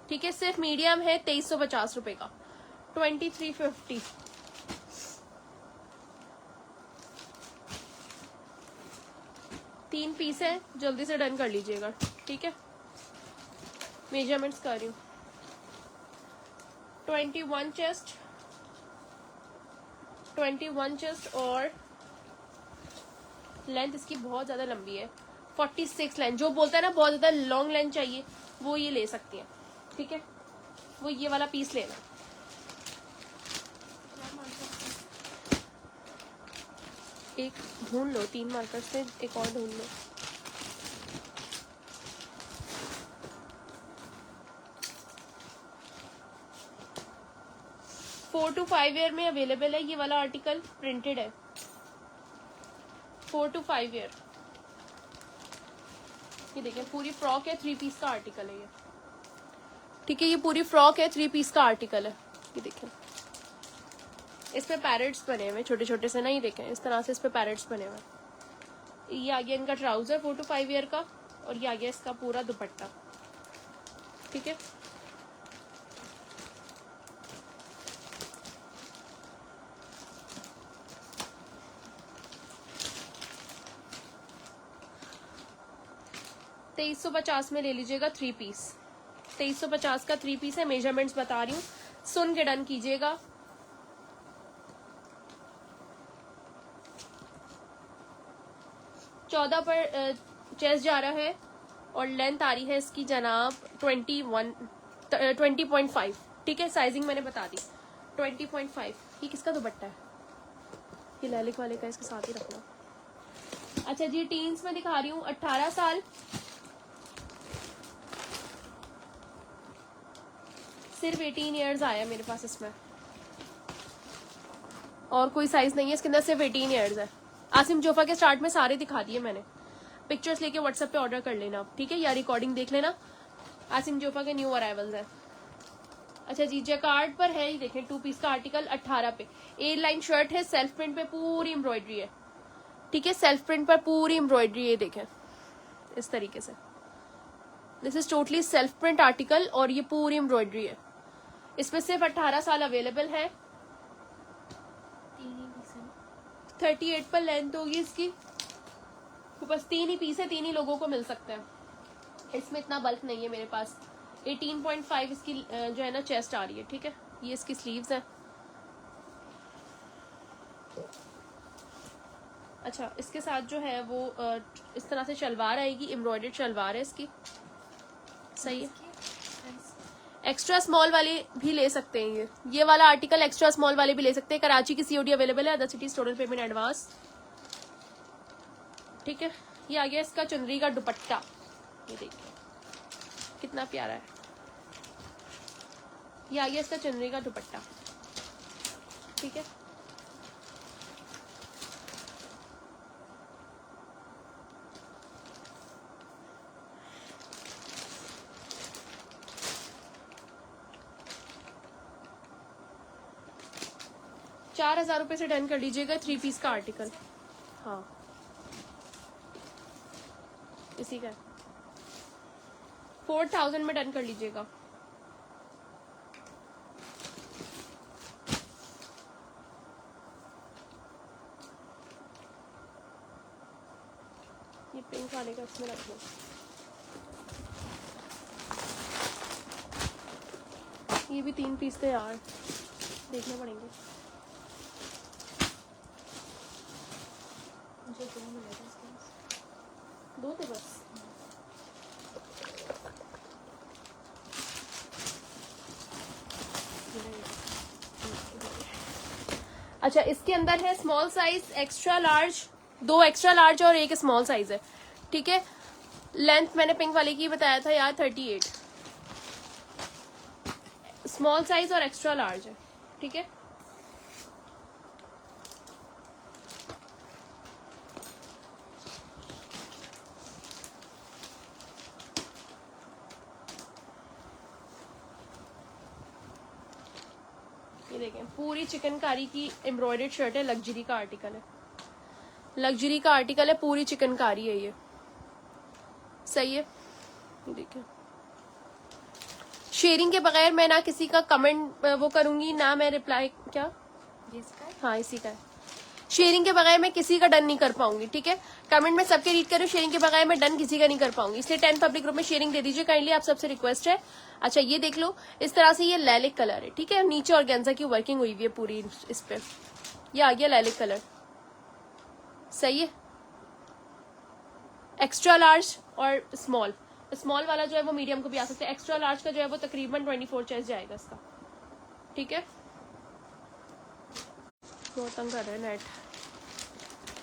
A: ठीक है, सिर्फ मीडियम है, 2350 रुपए का, 2350। तीन पीस है, जल्दी से डन कर लीजिएगा, ठीक है। मेजरमेंट्स कर रही हूँ, 21 चेस्ट, 21 चेस्ट, और लेंथ इसकी बहुत ज्यादा लंबी है, 46 लेंथ। जो बोलता है ना बहुत ज्यादा लॉन्ग लेंथ चाहिए, वो ये ले सकती है, ठीक है, वो ये वाला पीस लेना।
B: क्या मार्केट
A: एक ढूंढ लो, 3 मार्कर से एक और ढूंढ लो। फोर टू 5 ईयर में अवेलेबल है ये वाला आर्टिकल, प्रिंटेड है, 4 to 5 ईयर। ये देखें, पूरी फ्रॉक है, 3 पीस का आर्टिकल है ये, ठीक है, ये पूरी फ्रॉक है, 3 पीस का आर्टिकल है। ये देखें, इसमें पैरेट्स बने हुए छोटे छोटे से ना, ये देखें इस तरह से इस पे पैरेट्स बने हुए। ये आ गया इनका ट्राउजर 4 to 5 ईयर का, और ये आ गया इसका पूरा दुपट्टा, ठीक है। $2350 में ले लीजिएगा 3 पीस, 2350 का 3 पीस है। मेजरमेंट्स बता रही हूँ, सुन के डन कीजिएगा। चौदह पर चेस्ट जा रहा है, और लेंथ आ रही है इसकी जनाब 20.5, ठीक है, साइजिंग मैंने बता दी 20.5। ये किसका दुपट्टा है, ये लैलिक वाले का, इसके साथ ही रखना। अच्छा जी, टीन्स में दिखा रही हूँ, 18 साल, सिर्फ 18 ईयर्स आया मेरे पास इसमें, और कोई साइज नहीं है इसके अंदर, सिर्फ 18 ईयर्स है। आसिम जोफा के स्टार्ट में सारे दिखा दिए मैंने, पिक्चर्स लेके व्हाट्सएप पे ऑर्डर कर लेना आप, ठीक है, या रिकॉर्डिंग देख लेना। आसिम जोफा के न्यू अराइवल्स है। अच्छा जी, जैकार्ड पर है, ये देखें 2 पीस का आर्टिकल 18 पे, ए लाइन शर्ट है, सेल्फ प्रिंट पे पूरी एम्ब्रॉयडरी है, ठीक है, सेल्फ प्रिंट पर पूरी एम्ब्रॉयडरी है, देखें इस तरीके से, this is totally self print article, और ये पूरी एम्ब्रॉयडरी है। इसमें सिर्फ 18 साल अवेलेबल है,
B: 3 ही पीस है।
A: 38 पर लेंथ होगी इसकी, तो बस 3 ही पीस है, 3 ही लोगों को मिल सकता है, इसमें इतना बल्क नहीं है मेरे पास। 18.5 इसकी जो है ना चेस्ट आ रही है, ठीक है, ये इसकी स्लीव्स है। अच्छा, इसके साथ जो है वो इस तरह से शलवार आएगी, एम्ब्रॉयडर्ड शलवार है इसकी, सही है। एक्स्ट्रा स्मॉल वाले भी ले सकते हैं, ये वाला आर्टिकल एक्स्ट्रा स्मॉल वाले भी ले सकते हैं। कराची की सीओडी अवेलेबल है, other cities total payment advance, ठीक है। ये आ गया इसका चुनरी का दुपट्टा, ये देखिए कितना प्यारा है, ये आ गया इसका चुनरी का दुपट्टा, ठीक है। ₹4000 से डन कर लीजिएगा 3 पीस का आर्टिकल। हाँ, इसी का 4000 में डन कर लीजिएगा। ये पिंक वाले का इसमें रख दो। ये भी 3 पीस थे यार, देखने पड़ेंगे।
B: मुझे 2 मिले थे इसके पास।
A: 2 थे बस। अच्छा, इसके अंदर है small size, extra large, 2 extra large और 1 स्मॉल साइज है। ठीक है, लेंथ मैंने पिंक वाले की बताया था यार 38, स्मॉल साइज और एक्स्ट्रा लार्ज है। ठीक है, ये देखें पूरी चिकनकारी की एम्ब्रॉयडर्ड शर्ट है, लग्जरी का आर्टिकल है, लग्जरी का आर्टिकल है, पूरी चिकनकारी है ये। सही है, देखिए शेयरिंग के बगैर मैं ना किसी का कमेंट वो करूंगी ना मैं रिप्लाई। क्या
B: ये इसका है?
A: हाँ इसी का है। शेयरिंग के बगैर मैं किसी का डन नहीं कर पाऊंगी। ठीक है, कमेंट में सबके रीड करूँ, शेयरिंग के बगैर मैं डन किसी का नहीं कर पाऊंगी, इसलिए 10 पब्लिक ग्रुप में शेयरिंग दे दीजिए काइंडली, आप सबसे रिक्वेस्ट है। अच्छा ये देख लो, इस तरह से ये लैलिक कलर है। ठीक है, नीचे ऑर्गेन्जा की वर्किंग हुई हुई है पूरी इस पे, ये आ गया लैलिक कलर। सही है, एक्स्ट्रा लार्ज और स्मॉल, स्मॉल वाला जो है वो मीडियम को भी आ सकता है, एक्स्ट्रा लार्ज का जो है वो तकरीबन 24 चेस्ट जाएगा इसका। ठीक है, बहुत तंग कर रहा है नेट।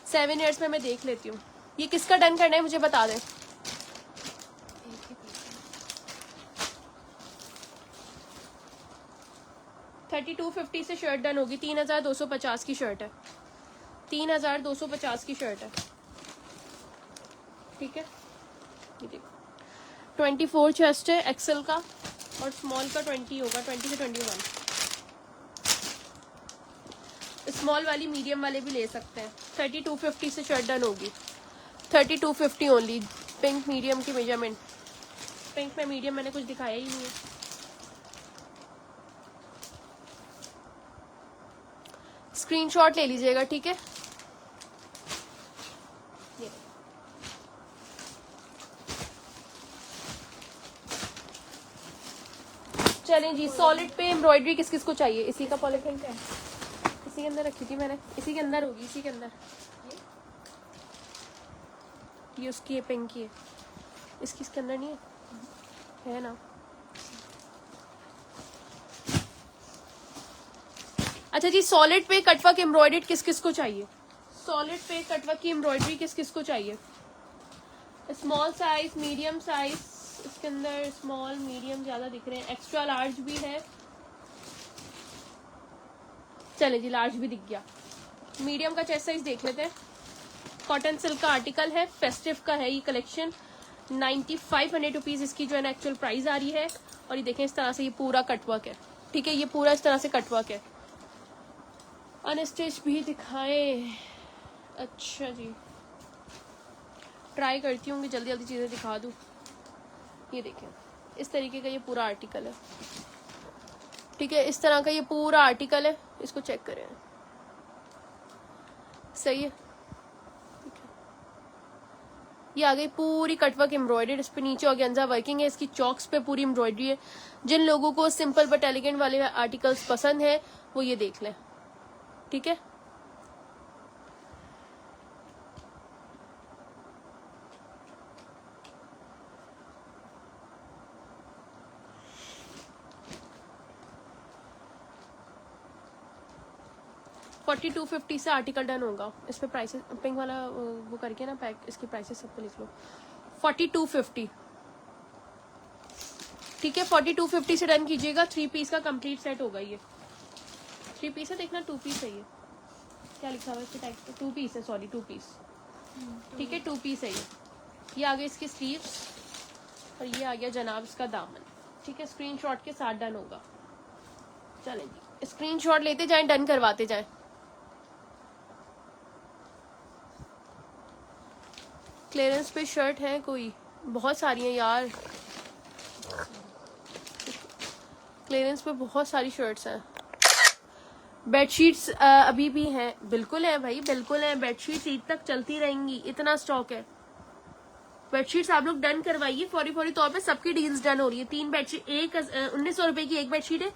A: 7 ईयर्स में मैं देख लेती हूँ। ये किसका डन करना है मुझे बता दें।
B: एक ही पीस है।
A: 3250 से शर्ट डन होगी, 3250 की शर्ट है, 3250 की शर्ट है। ठीक है, ये देखो 24 चेस्ट है एक्सेल का, और स्मॉल का 20 होगा, 20 से 21। स्मॉल वाली मीडियम वाले भी ले सकते हैं। 3250 से शर्ट डन होगी, 3250 ओनली। पिंक मीडियम की मेजरमेंट, पिंक में मीडियम मैंने कुछ दिखाया ही नहीं है। स्क्रीनशॉट ले लीजिएगा। ठीक है, ये चलें जी, सॉलिड पे एम्ब्रॉयडरी किस किस को चाहिए। इसी का पॉलिथीन है, इसी के अंदर रखी थी मैंने, इसी के अंदर होगी, इसी के अंदर। ये उसकी है, पिंक की है, इसकी इसके अंदर नहीं है ना। अच्छा जी, सॉलिड पे कटवर्क एम्ब्रॉयडरी किस किस को चाहिए। सॉलिड पे कटवर्क की एम्ब्रॉयडरी किस किस को चाहिए। स्मॉल साइज, मीडियम साइज, इसके अंदर स्मॉल मीडियम ज्यादा दिख रहे हैं, एक्स्ट्रा लार्ज भी है। चले जी, लार्ज भी दिख गया। मीडियम का चेस्ट साइज देख लेते हैं। कॉटन सिल्क का आर्टिकल है, फेस्टिव का है ये कलेक्शन। 9500 रुपीज इसकी जो है ना एक्चुअल प्राइस आ रही है। और ये देखें इस तरह से ये पूरा कटवर्क है। ठीक है, ये पूरा इस तरह से कटवर्क है। अनस्टिच भी दिखाएं। अच्छा जी, ट्राई करती हूँ कि जल्दी जल्दी चीजें दिखा दूँ। ये देखें इस तरीके का ये पूरा आर्टिकल है। ठीक है, इस तरह का ये पूरा आर्टिकल है, इसको चेक करें। सही है, ये आ गई पूरी कटवर्क एम्ब्रॉयडरी, इस पे नीचे ऑर्गेन्जा वर्किंग है, इसकी चॉक्स पे पूरी एम्ब्रॉयडरी है। जिन लोगों को सिंपल बट एलिगेंट वाले आर्टिकल्स पसंद है वो ये देख लें। ठीक है, $42.50 से आर्टिकल डन होगा। इस पे प्राइसेस पिंक वाला वो करके ना पैक, इसकी प्राइसेस सब पे लिख लो। 4250। ठीक है, 4250 से डन कीजिएगा। 3 पीस का कंप्लीट सेट होगा ये। 3 पीस है, देखना 2 पीस है ये। क्या लिखा हुआ है इसके टैग पे? 2 पीस है, सॉरी 2 पीस। ठीक है, 2 पीस है ये आ गया इसके स्लीव्स, और ये आ गया जनाब इसका दामन। ठीक है, स्क्रीनशॉट के साथ डन होगा। चलें जी, स्क्रीनशॉट लेते जाएं, डन करवाते जाएं। क्लियरेंस पे शर्ट है कोई, बहुत सारी हैं यार, क्लियरेंस पे बहुत सारी शर्ट्स हैं। बेडशीट्स अभी भी हैं, बिल्कुल है भाई, बिल्कुल है। बेडशीट्स ईद तक चलती रहेंगी, इतना स्टॉक है। बेडशीट्स आप लोग डन करवाइए, फौरी फौरी तौर पे सबकी डील्स डन हो रही है। 3 बेडशीट, 1900 रुपए की एक बेडशीट है,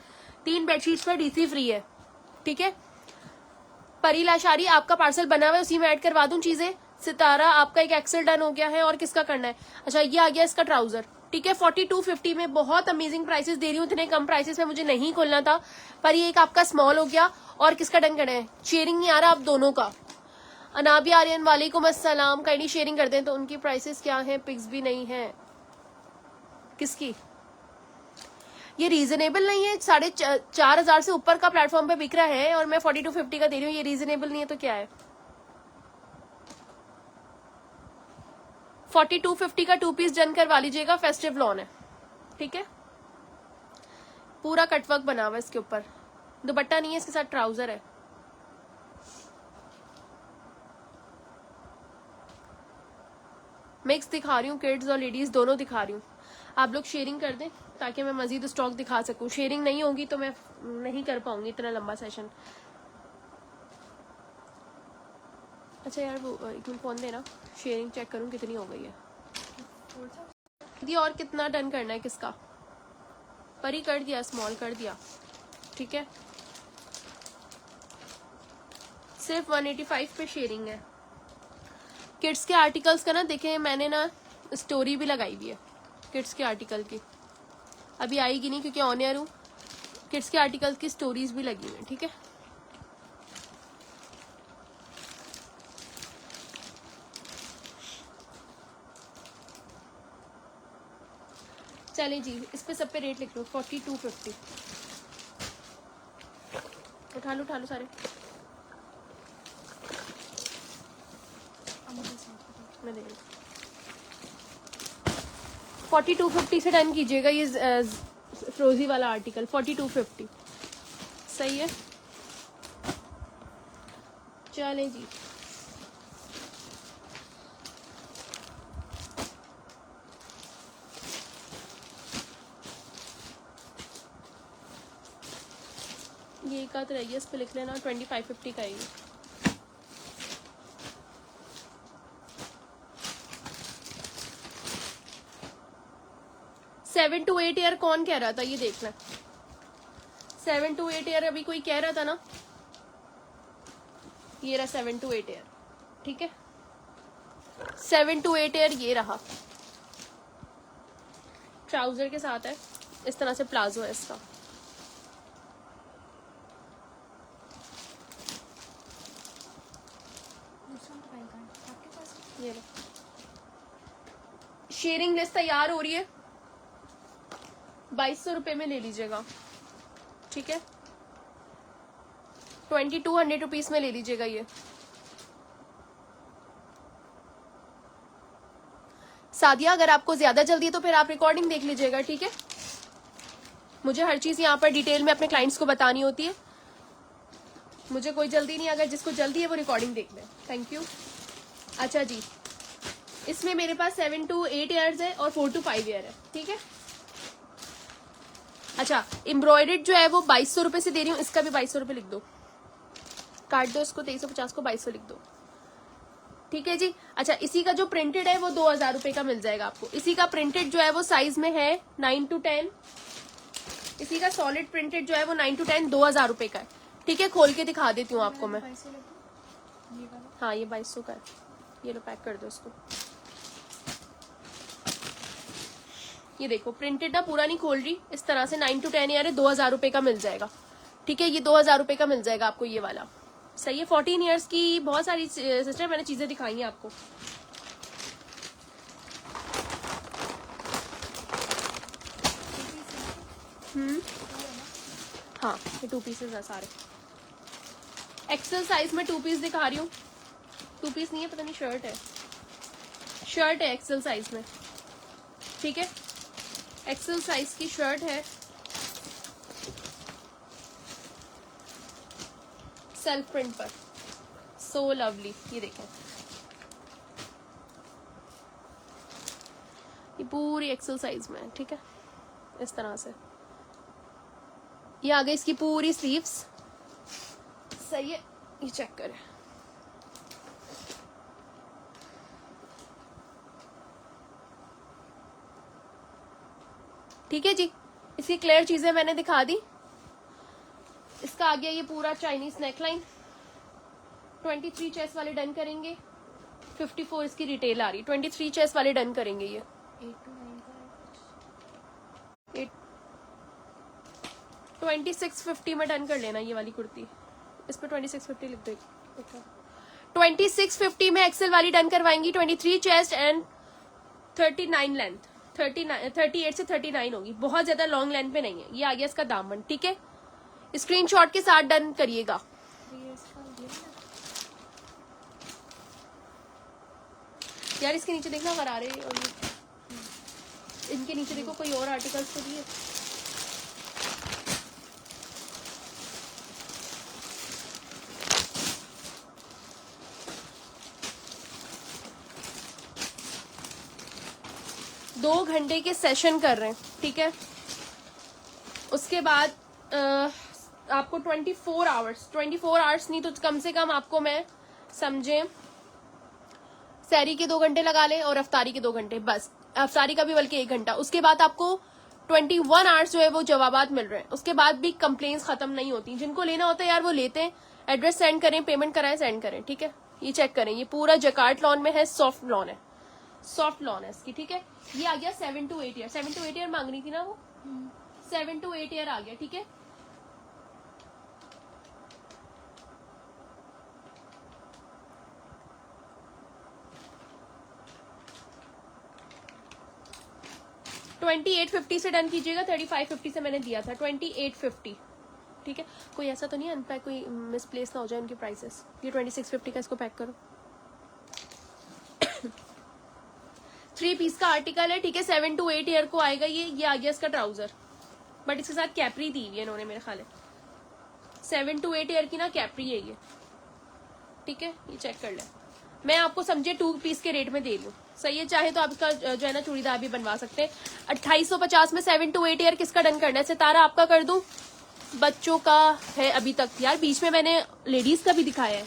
A: 3 बेडशीट्स पर डीसी फ्री है, ठीक है। परी लाशारी आपका पार्सल बना हुआ है, उसी में ऐड करवा दूं चीजें। सितारा आपका एक एक्सेल डन हो गया है, और किसका करना है? अच्छा ये आ गया इसका ट्राउजर, ठीक है। 4250 में बहुत अमेजिंग प्राइसेस दे रही हूँ, इतने कम प्राइसेस में मुझे नहीं खोलना था। पर ये एक आपका स्मॉल हो गया, और किसका डन करना है? शेयरिंग नहीं आ रहा आप दोनों का। अनाबी आर्यन वालेकुम अस्सलाम, काइंडली शेयरिंग कर दें। तो उनकी प्राइसेस क्या है? पिक्स भी नहीं है किसकी, ये रीजनेबल नहीं है। 4,500 से ऊपर का प्लेटफॉर्म पे बिक रहा है, और मैं 4250 का दे रही हूँ, ये रीजनेबल नहीं है तो क्या है? 4250 का 2 पीस डन करवा लीजिएगा, फेस्टिव लॉन है, ठीक है। पूरा कटवर्क बना हुआ है इसके ऊपर, दुपट्टा नहीं है, इसके साथ ट्राउजर है। मिक्स दिखा रही हूँ, किड्स और लेडीज दोनों दिखा रही हूँ। आप लोग शेयरिंग कर दें ताकि मैं मजीद स्टॉक दिखा सकूं। शेयरिंग नहीं होगी तो मैं नहीं कर पाऊंगी इतना लंबा सेशन। अच्छा यार वो एक मिनट फोन देना, शेयरिंग चेक करूं कितनी हो गई है। दी और कितना डन करना है किसका? परी कर दिया, स्मॉल कर दिया, ठीक है। सिर्फ 185 पे शेयरिंग है। किड्स के आर्टिकल्स का ना देखें, मैंने ना स्टोरी भी लगाई हुई है किड्स के आर्टिकल की, अभी आएगी नहीं क्योंकि ऑन एयर हूँ। किड्स के आर्टिकल्स की स्टोरीज भी लगी हुई है, ठीक है। चले जी, इस पे सब पे रेट लिख लो, 4250। उठा लो सारे, मैं दे रही हूँ। 4250 से डन कीजिएगा ये फ्रोजी वाला आर्टिकल, 4250 सही है। चले जी, ये एक आध रही है, इस पे लिख लेना, 2550 का है ये। सेवन टू एट ईयर कौन कह रहा था? ये देखना, 7 to 8 ईयर अभी कोई कह रहा था ना, ये रहा 7 to 8 ईयर, ठीक है। 7 to 8 ईयर ये रहा, ट्राउजर के साथ है, इस तरह से प्लाजो है इसका। ये लो, शेयरिंग लिस्ट तैयार हो रही है, 2200 रुपये में ले लीजिएगा, ठीक है। 2200 रुपीज में ले लीजिएगा ये। सादिया अगर आपको ज्यादा जल्दी है तो फिर आप रिकॉर्डिंग देख लीजिएगा, ठीक है। मुझे हर चीज यहाँ पर डिटेल में अपने क्लाइंट्स को बतानी होती है, मुझे कोई जल्दी नहीं, अगर जिसको जल्दी है वो रिकॉर्डिंग देख ले। Thank you. अच्छा जी, इसमें मेरे पास 7 to 8 ईयर्स है और 4 to 5 ईयर है, ठीक है। अच्छा, एम्ब्रॉयडर्ड जो है वो 2200 रुपये से दे रही हूँ, इसका भी 2200 रुपये लिख दो, काट दो इसको, 2350 को 2200 लिख दो, ठीक है जी। अच्छा, इसी का जो प्रिंटेड है वो 2000 रुपये का मिल जाएगा आपको। इसी का प्रिंटेड जो है वो साइज में है 9 to 10, इसी का सॉलिड प्रिंटेड जो है वो 9 to 10 2000 रुपये का है, ठीक है। खोल के दिखा देती हूँ आपको मैं। हाँ ये 2200 का है, ये लो पैक कर दो इसको। ये देखो प्रिंटेड ना, पूरा नहीं खोल रही, इस तरह से 9 to 10 ईयर है, 2000 रुपये का मिल जाएगा, ठीक है। ये 2000 रुपये का मिल जाएगा आपको ये वाला, सही है। 14 ईयर्स की बहुत सारी सिस्टर मैंने चीजें दिखाई हैं आपको। हाँ ये 2 पीसेस है सारे, एक्सेल साइज में 2 पीस दिखा रही हूँ। 2 पीस नहीं है, पता नहीं शर्ट है, शर्ट है एक्सेल साइज में, ठीक है। एक्सेल साइज की शर्ट है, सेल्फ प्रिंट पर, सो लवली। ये देखें, ये पूरी एक्सेल साइज में है, ठीक है, इस तरह से। ये आ गई इसकी पूरी स्लीव्स, सही है, ये चेक करें। ठीक है जी, इसकी क्लियर चीजें मैंने दिखा दी। इसका आ गया ये पूरा चाइनीज नेकलाइन, 23 चेस्ट वाले डन करेंगे। 54 इसकी रिटेल आ रही, 23 चेस्ट वाले डन करेंगे। ये
B: 8 to 9 का है कुछ।
A: 2650 में डन कर लेना ये वाली कुर्ती, इस पर 2650 लिख देगी। 2650 में एक्सेल वाली डन करवाएंगी। 23 चेस्ट एंड 39 लेंथ, 38 से 39 होगी, बहुत ज्यादा लॉन्ग लेंथ पे नहीं है। ये आ गया इसका दामन, ठीक है, स्क्रीनशॉट के साथ डन करिएगा।
B: ये इसका ये है।
A: यार इसके नीचे देखना गरारे, और इनके नीचे देखो कोई और आर्टिकल्स तो भी है। दो घंटे के सेशन कर रहे हैं, ठीक है। उसके बाद आपको 24 आवर्स नहीं तो कम से कम आपको मैं समझे सैरी के 2 घंटे लगा ले और अफ्तारी के 2 घंटे, बस अफ्तारी का भी बल्कि 1 घंटा। उसके बाद आपको 21 आवर्स जो है वो जवाबात मिल रहे हैं। उसके बाद भी कंप्लेंट्स खत्म नहीं होती। जिनको लेना होता है यार वो लेते हैं, एड्रेस सेंड करें, पेमेंट कराएं, सेंड करें, ठीक है। ये चेक करें, ये पूरा जकार्ट लॉन में है, सॉफ्ट लॉन है, सॉफ्ट लॉन है इसकी, ठीक है। ये आ गया 7 to 8 ईयर, 7 to 8 ईयर मांग रही थी ना वो, 7 to 8 ईयर आ गया, ठीक है। $2850 से डन कीजिएगा, 3550 से मैंने दिया था, 2850, ठीक है। कोई ऐसा तो नहीं अनपैक, कोई मिसप्लेस ना हो जाए उनके प्राइसेस। ये 2650 का, इसको पैक करो। 3 पीस का आर्टिकल है, ठीक है, 7 to 8 ईयर को आएगा ये आ गया इसका ट्राउजर, बट इसके साथ कैपरी दी हुई है इन्होंने मेरे ख्याल है। 7 to 8 ईयर की ना कैपरी है ये, ठीक है, ये चेक कर ले। मैं आपको समझे 2 पीस के रेट में दे लूँ, सही है। चाहे तो आप इसका जो है ना चूड़ीदार भी बनवा सकते हैं। 2850 में 7 to 8 ईयर किसका डन करना है? सितारा आपका कर दूं? बच्चों का है अभी तक यार, बीच में मैंने लेडीज का भी दिखाया है,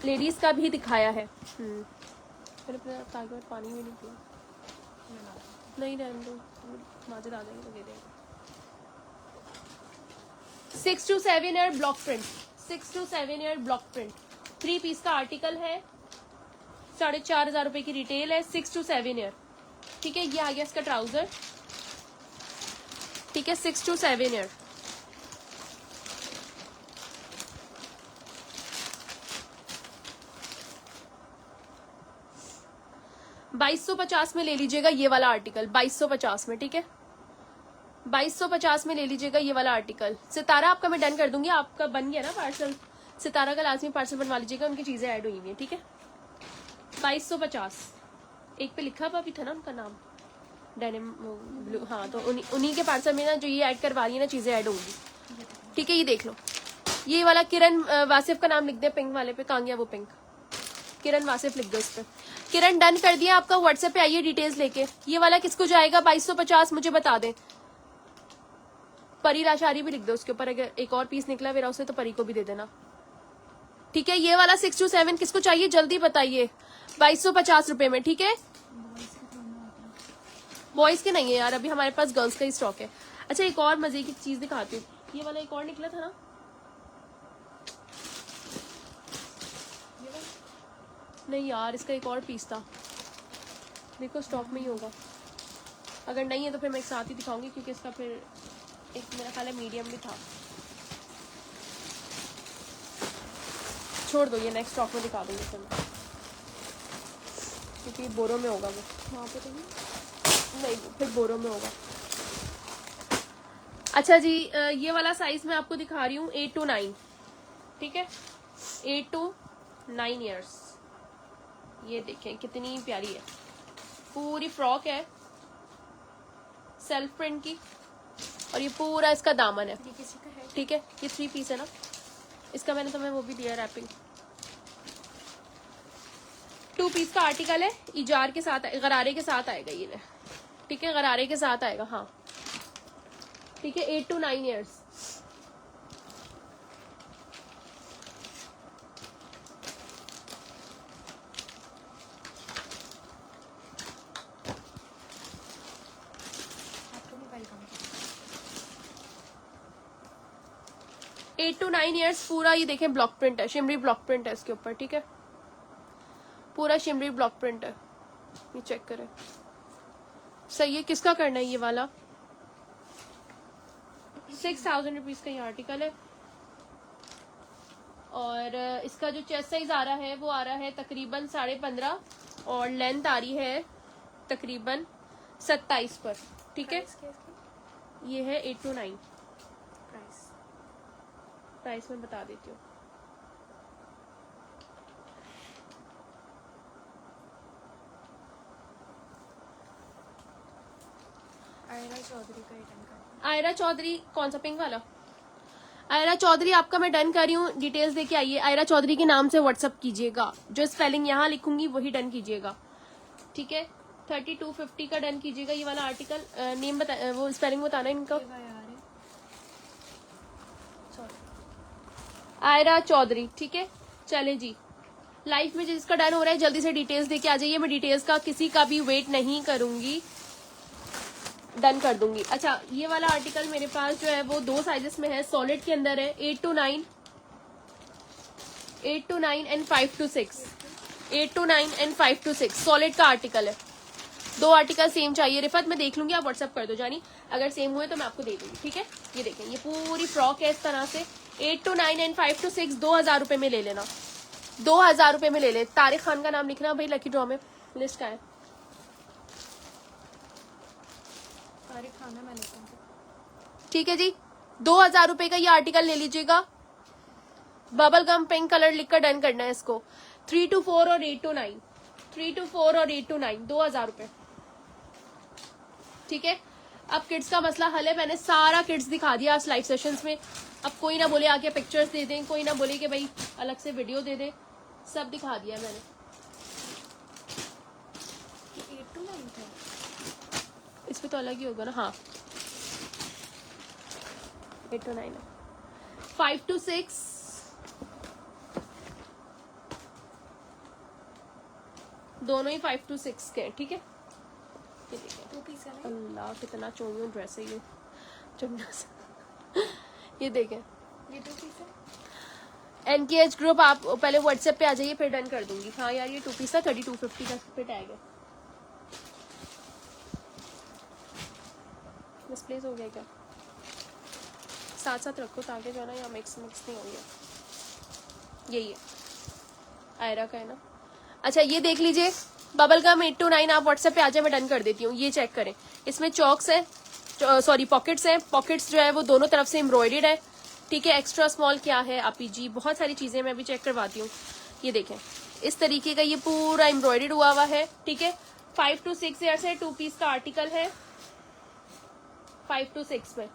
A: लेडीज का भी दिखाया है। मैंने अपने पानी भी नहीं पिया, नहीं रहने दो, माजिद आ जाएंगे तो दे देंगे। 6 to 7 year block print, 6 to 7 year block print, 3 piece का आर्टिकल है, 4500 रुपए की रिटेल है, 6 to 7 ईयर, ठीक है। ये आ गया इसका ट्राउजर, ठीक है, 6 to 7 ईयर। $2250 में ले लीजिएगा ये वाला आर्टिकल, 2250 में, ठीक है, 2250 में ले लीजिएगा ये वाला आर्टिकल। सितारा आपका मैं डन कर दूंगी, आपका बन गया ना पार्सल, सितारा का लाजमी पार्सल बनवा लीजिएगा, उनकी चीजें ऐड हुई हुई है, ठीक है। 2250, एक पे लिखा हुआ भी था ना उनका नाम, डेनिम ब्लू, हाँ, तो उन्हीं के पार्सल में ना जो ये ऐड करवा रही है ना चीजें ऐड होंगी, ठीक है। ये देख लो, ये वाला किरण वासिफ का नाम लिख दे पिंक वाले पे, कहाँ गया वो पिंक, किरण वासिफ लिख दो इस पे। किरण डन कर दिया आपका, व्हाट्सएप पे आइए डिटेल्स लेके। ये वाला किसको जाएगा 2250 मुझे बता दें। परी लाशारी भी लिख दो उसके ऊपर, अगर एक और पीस निकला मेरा उसे तो परी को भी दे देना, ठीक है। ये वाला 6 to 7 किसको चाहिए जल्दी बताइए, 2250 रुपए में, ठीक है। बॉयज के नहीं है यार, अभी हमारे पास गर्ल्स का ही स्टॉक है। अच्छा एक और मजे की चीज दिखाती हूँ, ये वाला एक और निकला था ना, नहीं यार इसका एक और पीस था, देखो स्टॉक में ही होगा, अगर नहीं है तो फिर मैं एक साथ ही दिखाऊंगी, क्योंकि इसका फिर एक मेरा ख्याल है मीडियम भी था, छोड़ दो, ये नेक्स्ट स्टॉक में दिखा दूंगी फिर मैं, क्योंकि बोरों में होगा वो, वहाँ पे तो नहीं, फिर बोरों में होगा। अच्छा जी, ये वाला साइज मैं आपको दिखा रही हूँ 8 to 9, ठीक है, 8 to 9 ईयर्स। ये देखें कितनी प्यारी है, पूरी फ्रॉक है सेल्फ प्रिंट की, और ये पूरा इसका दामन है,
B: ये किसी का है?
A: ठीक है। ये 3 पीस है ना, इसका मैंने तुम्हें वो भी दिया रैपिंग। 2 2 पीस का आर्टिकल है, इजार के साथ, गरारे के साथ आएगा ये, ठीक है, गरारे के साथ आएगा, हाँ ठीक है। 8 to 9 ईयर्स।
B: आपको मोबाइल कम
A: 8 to 9 ईयर्स पूरा। ये देखें ब्लॉक प्रिंट है, शिमरी ब्लॉक प्रिंट है इसके ऊपर, ठीक है, पूरा शिमरी ब्लॉक प्रिंट है। ये चेक करें, सही है। किसका करना है ये वाला? 6000 रुपीज का ये आर्टिकल है। और इसका जो चेस्ट साइज आ रहा है वो आ रहा है तकरीबन 15.5 और लेंथ आ रही है तकरीबन 27 पर, ठीक है। ये है 8 to 9। प्राइस मैं बता देती हूँ।
B: आयरा चौधरी का रिटर्न कर।
A: आयरा चौधरी, कौन सा पिंक वाला? आयरा चौधरी आपका मैं डन कर रही हूँ। डिटेल्स देके आइए। आयरा चौधरी के नाम से व्हाट्सअप कीजिएगा, जो स्पेलिंग यहाँ लिखूंगी वही डन कीजिएगा, ठीक है। 3250 का डन कीजिएगा ये वाला आर्टिकल। नेम बता, वो स्पेलिंग बताना इनका। आयरा चौधरी, ठीक है। चले जी, लाइफ में जिसका डन हो रहा है जल्दी से डिटेल्स देके आ जाइए। मैं डिटेल्स का किसी का भी वेट नहीं करूंगी, डन कर दूंगी। अच्छा, ये वाला आर्टिकल मेरे पास जो है वो 2 साइजेस में है, सॉलिड के अंदर है। 8 to 9 and 5 to 6। 8 to 9 and 5 to 6 solid का आर्टिकल है। 2 आर्टिकल सेम चाहिए। रिफत मैं देख लूंगी, आप व्हाट्सअप कर दो जानी, अगर सेम हुए तो मैं आपको दे दूंगी, ठीक है। ये देखें, ये पूरी फ्रॉक है इस तरह से। 8 to 9 एंड 5 to 6 2000 रुपए में ले लेना, 2000 रुपए में ले ले। तारिक खान का नाम लिखना भाई, लकी ड्रॉ में लिस्ट का है।
B: तारिक खान है, मैं लेती हूँ।
A: ठीक है जी, 2000 रुपए का ये आर्टिकल ले लीजिएगा। बबल गम पिंक कलर लिखकर डन करना है इसको। 3 to 4 और 8 to 9, 3 to 4 और 8 to 9 2000 रुपए, ठीक है। अब किड्स का मसला हल है। मैंने सारा किड्स दिखा दिया आज लाइव सेशंस में। अब कोई ना बोले आके पिक्चर्स दे दें, कोई ना बोले कि भाई अलग से वीडियो दे दे, सब दिखा दिया मैंने।
B: 8 to 9 था,
A: इस पे तो अलग ही होगा ना, हाँ 8 to 9 है। 5 to 6 दोनों ही 5 to 6 के हैं, ठीक है। ये देखिए,
B: 2 पीस है ना?
A: अल्लाह कितना चोमियो ड्रेस है ये, चुन्ना सा। ये देखें,
B: ये 2 पीस है।
A: एनकेएच ग्रुप आप पहले व्हाट्सएप पे आ जाइए, फिर डन कर दूंगी। हाँ यार, ये 2 पीस था, 3250 का पे टैग है। मिसप्लेस हो गया क्या? साथ साथ रखो ताकि जो है ना यहाँ मिक्स नहीं हो गया। यही है, आयरा का है ना। अच्छा, ये देख लीजिए, बबल गम 8 to 9 आप व्हाट्सएप पे आ जाए, मैं डन कर देती हूँ। ये चेक करें, इसमें चॉक्स है, सॉरी पॉकेट्स हैं। पॉकेट्स जो है वो दोनों तरफ से एम्ब्रॉयडेड है, ठीक है। एक्स्ट्रा स्मॉल क्या है APG, बहुत सारी चीजें मैं अभी चेक करवाती हूँ। ये देखें, इस तरीके का ये पूरा एम्ब्रॉयडेड हुआ है, ठीक है। 5 to 6 ईयर से 2 पीस का आर्टिकल है, 5 to 6 में।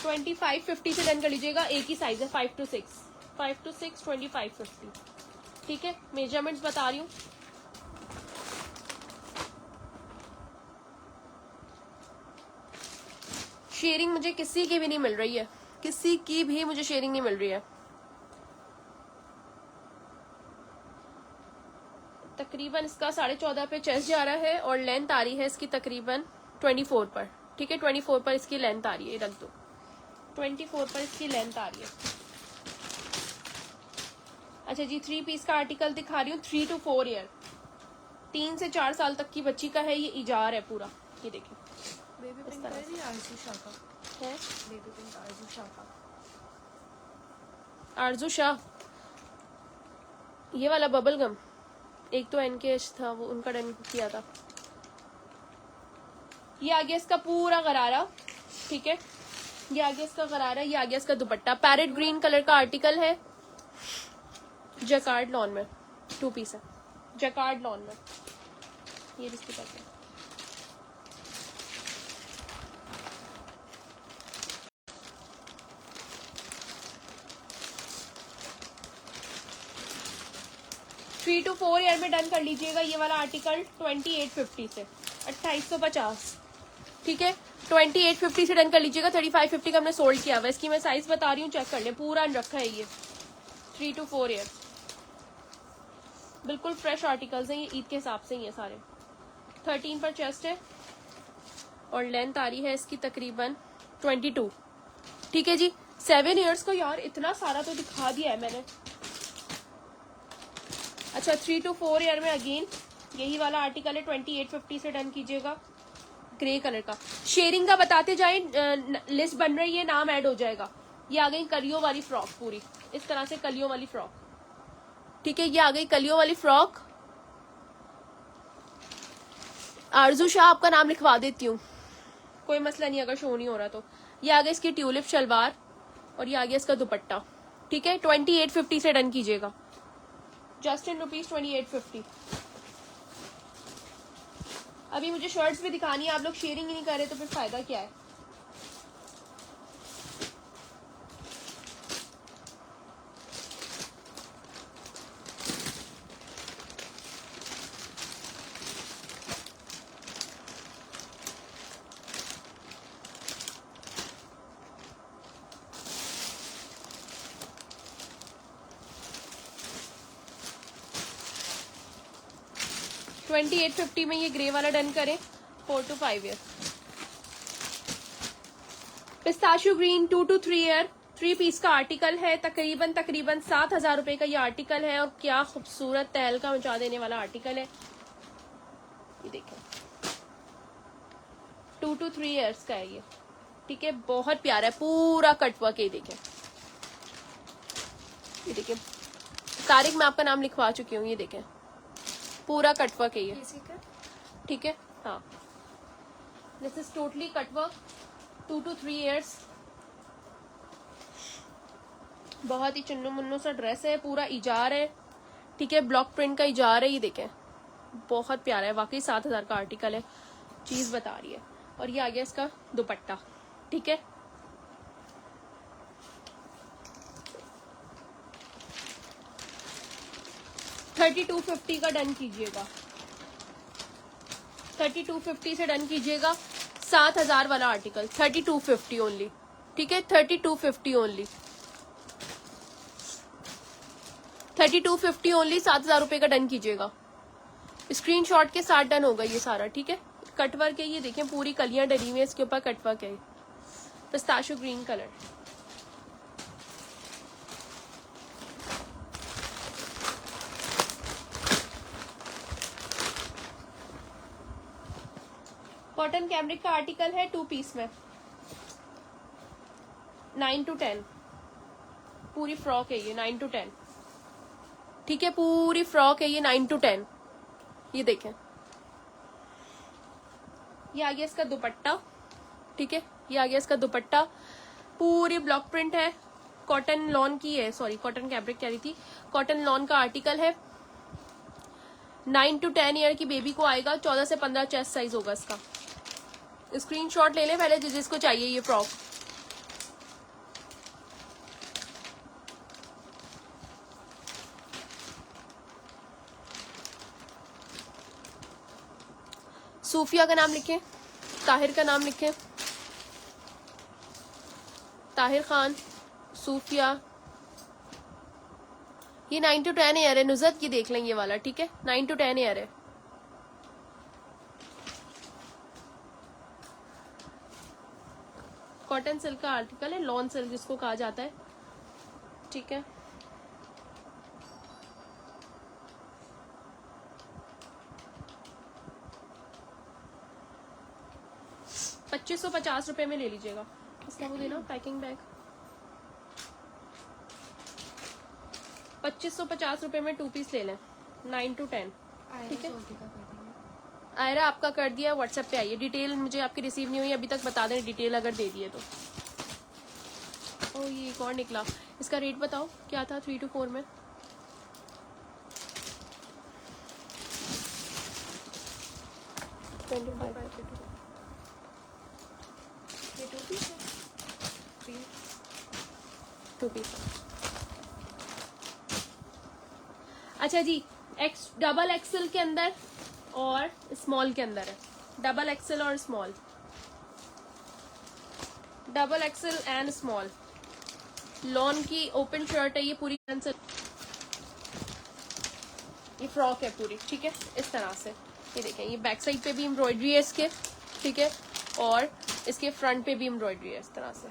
A: $25.50 से डन कर लीजिएगा। एक ही साइज है, 5 to 6, 5 to 6 $25.50, ठीक है। मेजरमेंट्स बता रही हूँ। शेयरिंग मुझे किसी की भी नहीं मिल रही है, किसी की भी मुझे शेयरिंग नहीं मिल रही है। तकरीबन इसका 14.5 पे चेस्ट जा रहा है और लेंथ आ रही है इसकी तकरीबन 24 पर, ठीक है। 24 पर इसकी लेंथ आ रही है, रख दो। 24 पर इसकी लेंथ आ रही है। अच्छा जी, 3 पीस का आर्टिकल दिखा रही हूँ। 3 to 4 ईयर, 3 से 4 साल तक की बच्ची का है। ये इजार है पूरा, ये देखिए।
B: बेबी पिंक है जी, आरजू शाह का
A: है,
B: बेबी पिंक आरजू शाह का।
A: आरजू शाह, ये वाला बबल गम, एक तो एनकेएच था वो, उनका डन किया था। ये आ गया इसका पूरा गरारा, ठीक है। ये आ गया इसका गरारा, ये आ गया इसका दुपट्टा। पैरेट ग्रीन कलर का आर्टिकल है, जैकार्ड लॉन में 2 पीस है, जैकार्ड लॉन में। ये इसकी पैक है। 3 to 4 ईयर में डन कर लीजिएगा ये वाला आर्टिकल 2850 से 2850, ठीक है। 2850 से डन कर लीजिएगा। 3550 का हमने सोल्ड किया हुआ है। इसकी मैं साइज बता रही हूँ, चेक कर लें, पूरा रखा है ये 3 to 4 ईयर। बिल्कुल फ्रेश आर्टिकल्स हैं ये, ईद के हिसाब से ही है सारे। 13 पर चेस्ट है और लेंथ आ रही है इसकी तकरीबन 22, ठीक है जी। 7 ईयर्स को यार इतना सारा तो दिखा दिया है मैंने। अच्छा 3 to 4 ईयर में अगेन यही वाला आर्टिकल है, 2850 से डन कीजिएगा। ग्रे कलर का शेयरिंग का बताते जाए, लिस्ट बन रही है, नाम ऐड हो जाएगा। ये आ गई कलियों वाली फ्रॉक, पूरी इस तरह से कलियों वाली फ्रॉक, ठीक है। ये आ गई कलियों वाली फ्रॉक। आरजू शाह आपका नाम लिखवा देती हूँ, कोई मसला नहीं अगर शो नहीं हो रहा तो। ये आ गई इसकी ट्यूलिप शलवार और ये आ गया इसका दुपट्टा, ठीक है। 2850 से डन कीजिएगा, जस्ट इन रुपीज 2850। अभी मुझे शर्ट्स भी दिखानी है, आप लोग शेयरिंग ही नहीं कर रहे तो फिर फायदा क्या है। $2850 में ये ग्रे वाला डन करें, 4 to 5 year. Pistachio green 2 to 3 year, 3 piece का आर्टिकल है। तकरीबन 7,000 रुपए का ये आर्टिकल है और क्या खूबसूरत तहलका मचा देने वाला आर्टिकल है। ये देखें 2 to 3 ईयर्स का है ये, ठीक है। बहुत प्यारा है, पूरा कटवर्क है। ये देखें तारिक, मैं आपका नाम लिखवा चुकी हूँ। ये देखें पूरा कटवर्क है ये, ठीक है। हाँ this is totally cutwork, 2 to 3 years. बहुत ही चुन्नू मुन्नू सा ड्रेस है, पूरा इजार है, ठीक है। ब्लॉक प्रिंट का इजार है। ये देखें बहुत प्यारा है, वाकई 7,000 का आर्टिकल है, चीज बता रही है। और ये आ गया इसका दुपट्टा, ठीक है। $3250 का डन कीजिएगा, 3250 से डन कीजिएगा। 7,000 वाला आर्टिकल 3250 ओनली, ठीक है। 3250 ओनली, 3250 ओनली, 7,000 रुपए का डन कीजिएगा। स्क्रीनशॉट के साथ डन होगा ये सारा, ठीक है। कटवर्क है, ये देखें पूरी कलियां डली हुई है, इसके ऊपर कटवर्क है। Pistachio green colour, cotton cambric का आर्टिकल है, 2 पीस में, 9 to 10 पूरी फ्रॉक है ये, 9 to 10, ठीक है। पूरी फ्रॉक है ये 9 to 10। ये देखें ये आ गया इसका दुपट्टा, ठीक है। ये आ गया इसका दुपट्टा, पूरी ब्लॉक प्रिंट है, कॉटन लॉन की है, सॉरी कॉटन कैमरिक कह रही थी, कॉटन लॉन का आर्टिकल है। 9 to 10 ईयर की बेबी को आएगा, 14 से 15 चेस्ट साइज होगा इसका। स्क्रीनशॉट ले लें पहले जिसको चाहिए ये फ्रॉक। सूफिया का नाम लिखें, ताहिर का नाम लिखें, ताहिर खान, सूफिया। ये 9 to 10 ईयर है। नुजरत ये देख लें ये वाला, ठीक है। 9 to 10 ईयर है। कॉटन सिल्क का आर्टिकल है, लॉन सिल्क जिसको कहा जाता है, ठीक है। ₹2550 में ले लीजिएगा। इसका वो देना पैकिंग बैग, ₹2550 में 2 पीस ले लें, 9 to 10, ठीक है। आयरा आपका कर दिया, व्हाट्सएप पे आइए। डिटेल मुझे आपकी रिसीव नहीं हुई अभी तक, बता दें डिटेल अगर दे दिए तो। ओ ये कौन निकला, इसका रेट बताओ क्या था 3 to 4 में। Two piece. अच्छा जी डबल एक्सल के अंदर और स्मॉल के अंदर है, डबल एक्सल और small, double axle and small. Lawn की ओपन शर्ट है ये पूरी, ये फ्रॉक है पूरी, ठीक है, इस तरह से। ये देखें, ये बैक साइड पे भी एम्ब्रॉयडरी है इसके, ठीक है, और इसके फ्रंट पे भी एम्ब्रॉयडरी है इस तरह से।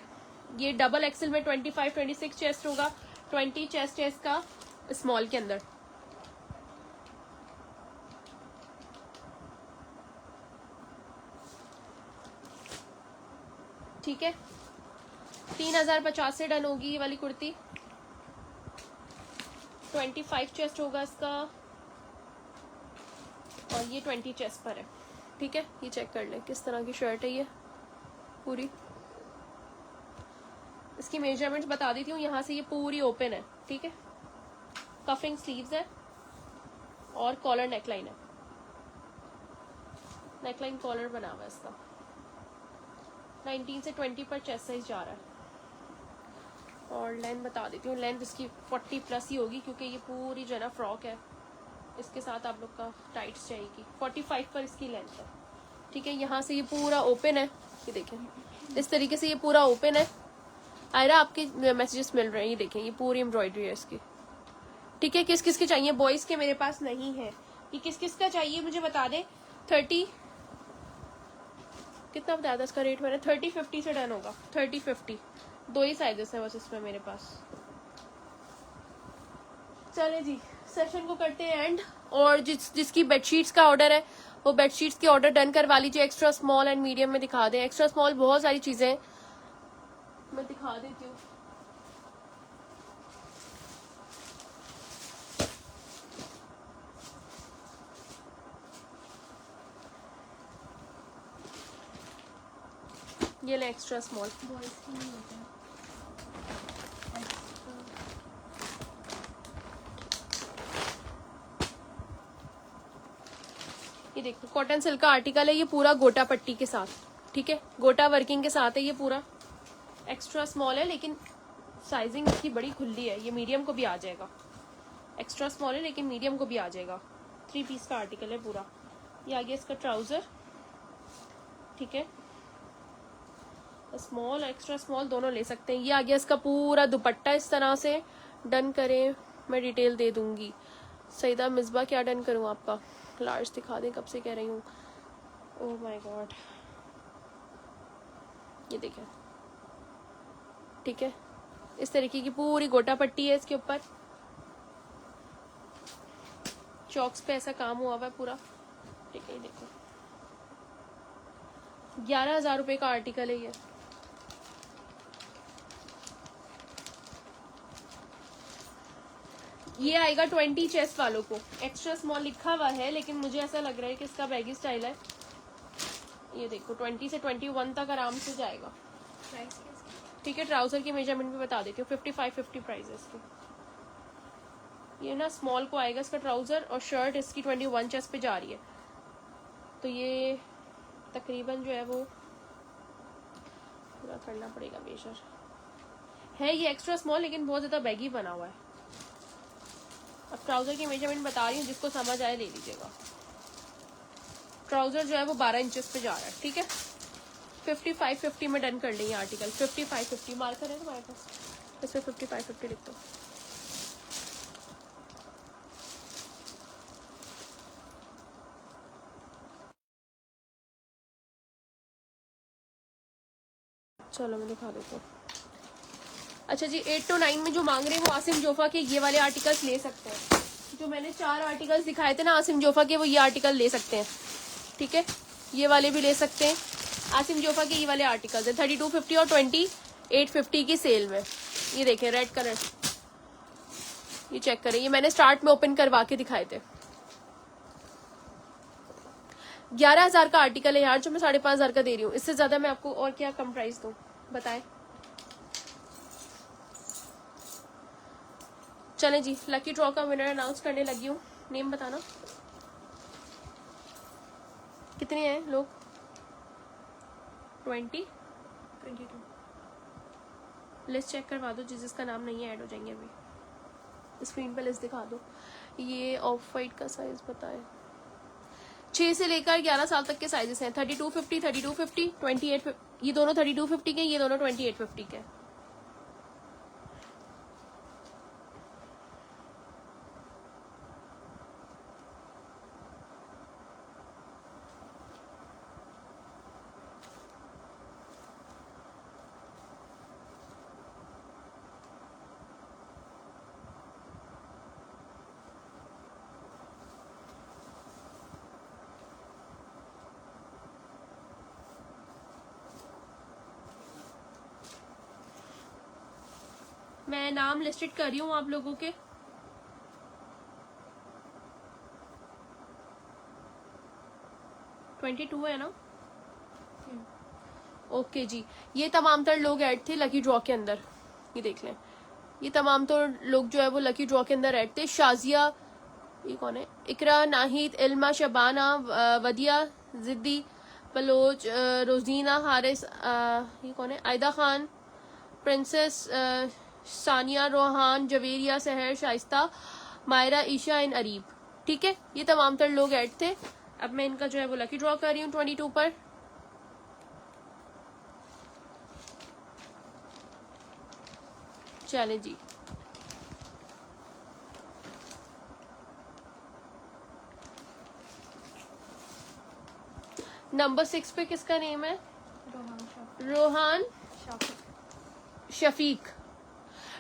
A: ये डबल एक्सल में 25-26 चेस्ट होगा, 20 चेस्ट है इसका स्मॉल के अंदर। ठीक है, 3050 से डन होगी ये वाली कुर्ती। 25 चेस्ट होगा इसका और ये 20 चेस्ट पर है, ठीक है। ये चेक कर लें किस तरह की शर्ट है ये पूरी। इसकी मेजरमेंट्स बता देती हूँ, यहाँ से ये पूरी ओपन है, ठीक है, कफिंग स्लीव्स है और कॉलर नेकलाइन है, नेकलाइन कॉलर बना हुआ है इसका। 19 से 20 पर चेस्ट साइज जा रहा है। और लेंथ बता देती हूँ, लेंथ इसकी 40 प्लस ही होगी क्योंकि ये पूरी जो है ना फ्रॉक है, इसके साथ आप लोग का टाइट्स चाहिए। 45 पर इसकी लेंथ है, ठीक है। यहाँ से ये पूरा ओपन है, ये देखें इस तरीके से ये पूरा ओपन है। आयरा आपके मैसेजेस मिल रहे हैं, ये देखें ये पूरी एम्ब्रॉयडरी है इसकी, ठीक है। किस किस के चाहिए? बॉयज के मेरे पास नहीं है, ये किस किस का चाहिए मुझे बता दें। 30 कितना बताया था इसका रेट मैंने? 30-50 से डन होगा। 30-50 दो ही साइजेस है बस इसमें मेरे पास। चले जी, सेशन को करते हैं एंड। और जिसकी बेडशीट्स का ऑर्डर है वो बेडशीट्स के ऑर्डर डन करवा लीजिए। एक्स्ट्रा स्मॉल एंड मीडियम में दिखा दें। एक्स्ट्रा स्मॉल बहुत सारी चीजें हैं, मैं दिखा देती हूँ। ये ले एक्स्ट्रा स्मॉल,
B: बॉयज की नहीं होता है एक्स्ट्रा।
A: ये देखो कॉटन सिल्क का आर्टिकल है, ये पूरा गोटा पट्टी के साथ, ठीक है, गोटा वर्किंग के साथ है ये पूरा। एक्स्ट्रा स्मॉल है लेकिन साइजिंग इसकी बड़ी खुली है, ये मीडियम को भी आ जाएगा। एक्स्ट्रा स्मॉल है लेकिन मीडियम को भी आ जाएगा। 3 पीस का आर्टिकल है पूरा। ये आ गया इसका ट्राउजर, ठीक है, स्मॉल एक्स्ट्रा स्मॉल दोनों ले सकते हैं। ये आ गया इसका पूरा दुपट्टा, इस तरह से डन करें, मैं डिटेल दे दूंगी। सईदा मिसबा क्या डन करूं आपका? लार्ज दिखा दें, कब से कह रही हूँ। ओह माय गॉड, ये देखें, ठीक है, इस तरीके की पूरी गोटा पट्टी है इसके ऊपर, चॉक्स पे ऐसा काम हुआ हुआ है पूरा, ठीक है। ये देखो 11,000 रुपए का आर्टिकल है ये। ये आएगा 20 चेस्ट वालों को। एक्स्ट्रा स्मॉल लिखा हुआ है लेकिन मुझे ऐसा लग रहा है कि इसका बैगी स्टाइल है। ये देखो 20 से 21 तक आराम से जाएगा,
B: प्राइस क्या इसकी?
A: ठीक है। ट्राउजर की मेजरमेंट भी बता देती हूँ, 55-50 प्राइस है इसकी। ये ना स्मॉल को आएगा इसका ट्राउजर, और शर्ट इसकी 21 चेस्ट पे जा रही है, तो ये तकरीबन जो है वो पूरा करना पड़ेगा मेजर। है ये एक्स्ट्रा स्मॉल लेकिन बहुत ज्यादा बैगी बना हुआ है। अब ट्राउजर की मेजरमेंट बता रही हूँ, जिसको समझ आए ले लीजिएगा। ट्राउजर जो है वो 12 इंचेस पे जा रहा है, ठीक है। 55-50 में डन कर लेंगे आर्टिकल। 55-50 मार्कर है तुम्हारे पास, इसमें 55-50 लिख दो। चलो मैं दिखा देती हूँ। अच्छा जी, 8 to 9 में जो मांग रहे हैं वो आसिम जोफा के ये वाले आर्टिकल्स ले सकते हैं। जो मैंने 4 आर्टिकल्स दिखाए थे ना आसिम जोफा के, वो ये आर्टिकल ले सकते हैं, ठीक है। ये वाले भी ले सकते हैं, आसिम जोफा के ये वाले आर्टिकल्स है। 3250 और 2850 की सेल में। ये देखें रेड कलर, ये चेक करें, ये मैंने स्टार्ट में ओपन करवा के दिखाए थे। 11,000 का आर्टिकल है यार, जो मैं 5,500 का दे रही हूँ। इससे ज्यादा मैं आपको और क्या कम प्राइस दूँ बताएं। चलें जी, लकी ड्रॉ का विनर अनाउंस करने लगी हूँ। नेम बताना, कितने हैं लोग? 22 लिस्ट चेक करवा दो, जिसका नाम नहीं है ऐड हो जाएंगे। अभी स्क्रीन पे लिस्ट दिखा दो। ये ऑफ वाइट का साइज बताए। 6 से लेकर 11 साल तक के साइजेस हैं। 3250, 3250, 28, ये दोनों 3250 के, ये दोनों 2850 के। मैं नाम लिस्टेड कर रही हूँ आप लोगों के। $22 है ना? ओके जी, ये तमाम तर लोग ऐड थे लकी ड्रॉ के अंदर। ये देख लें, ये तमाम तर लोग जो है वो लकी ड्रॉ के अंदर ऐड थे। शाजिया, ये कौन है? इकरा, नाहिद, इल्मा, शबाना, वदिया, जिद्दी, बलोच, रोजीना, हारिस, ये कौन है? आयदा खान, प्रिंसेस, सानिया, रोहान, जवेरिया, सहर, शाइस्ता, मायरा, ईशा एंड अरीब। ठीक है, ये तमाम तर लोग ऐड थे। अब मैं इनका जो है वो लकी ड्रॉ कर रही हूँ 22 पर। चले जी, नंबर 6 पे किसका नेम है? Rohan Shafiq.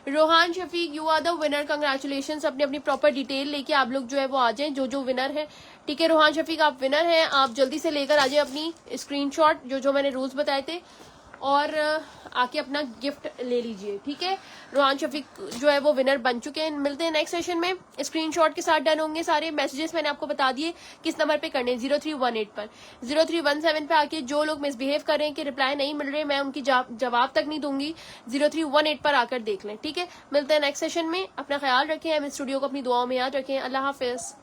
A: Rohan Shafiq, you are the winner, congratulations. अपनी अपनी प्रॉपर डिटेल लेके आप लोग जो है वो आ जाएं, जो विनर है। ठीक है रोहान शफीक, आप विनर हैं। आप जल्दी से लेकर आ जाए अपनी स्क्रीनशॉट, जो मैंने रूल्स बताए थे, और आके अपना गिफ्ट ले लीजिए। ठीक है, रोहान शफीक जो है वो विनर बन चुके हैं। मिलते हैं नेक्स्ट सेशन में। स्क्रीनशॉट के साथ डन होंगे सारे। मैसेजेस मैंने आपको बता दिए किस नंबर पे करने, 0318 पर। 0317 पे आके जो लोग मिसबिहेव कर रहे हैं कि रिप्लाई नहीं मिल रहे, मैं उनकी जवाब तक नहीं दूंगी। 0318 पर आकर देख लें। ठीक है, मिलते हैं नेक्स्ट सेशन में। अपना ख्याल रखें, एम स्टूडियो को अपनी दुआओं में याद रखें। अल्लाह हाफिज।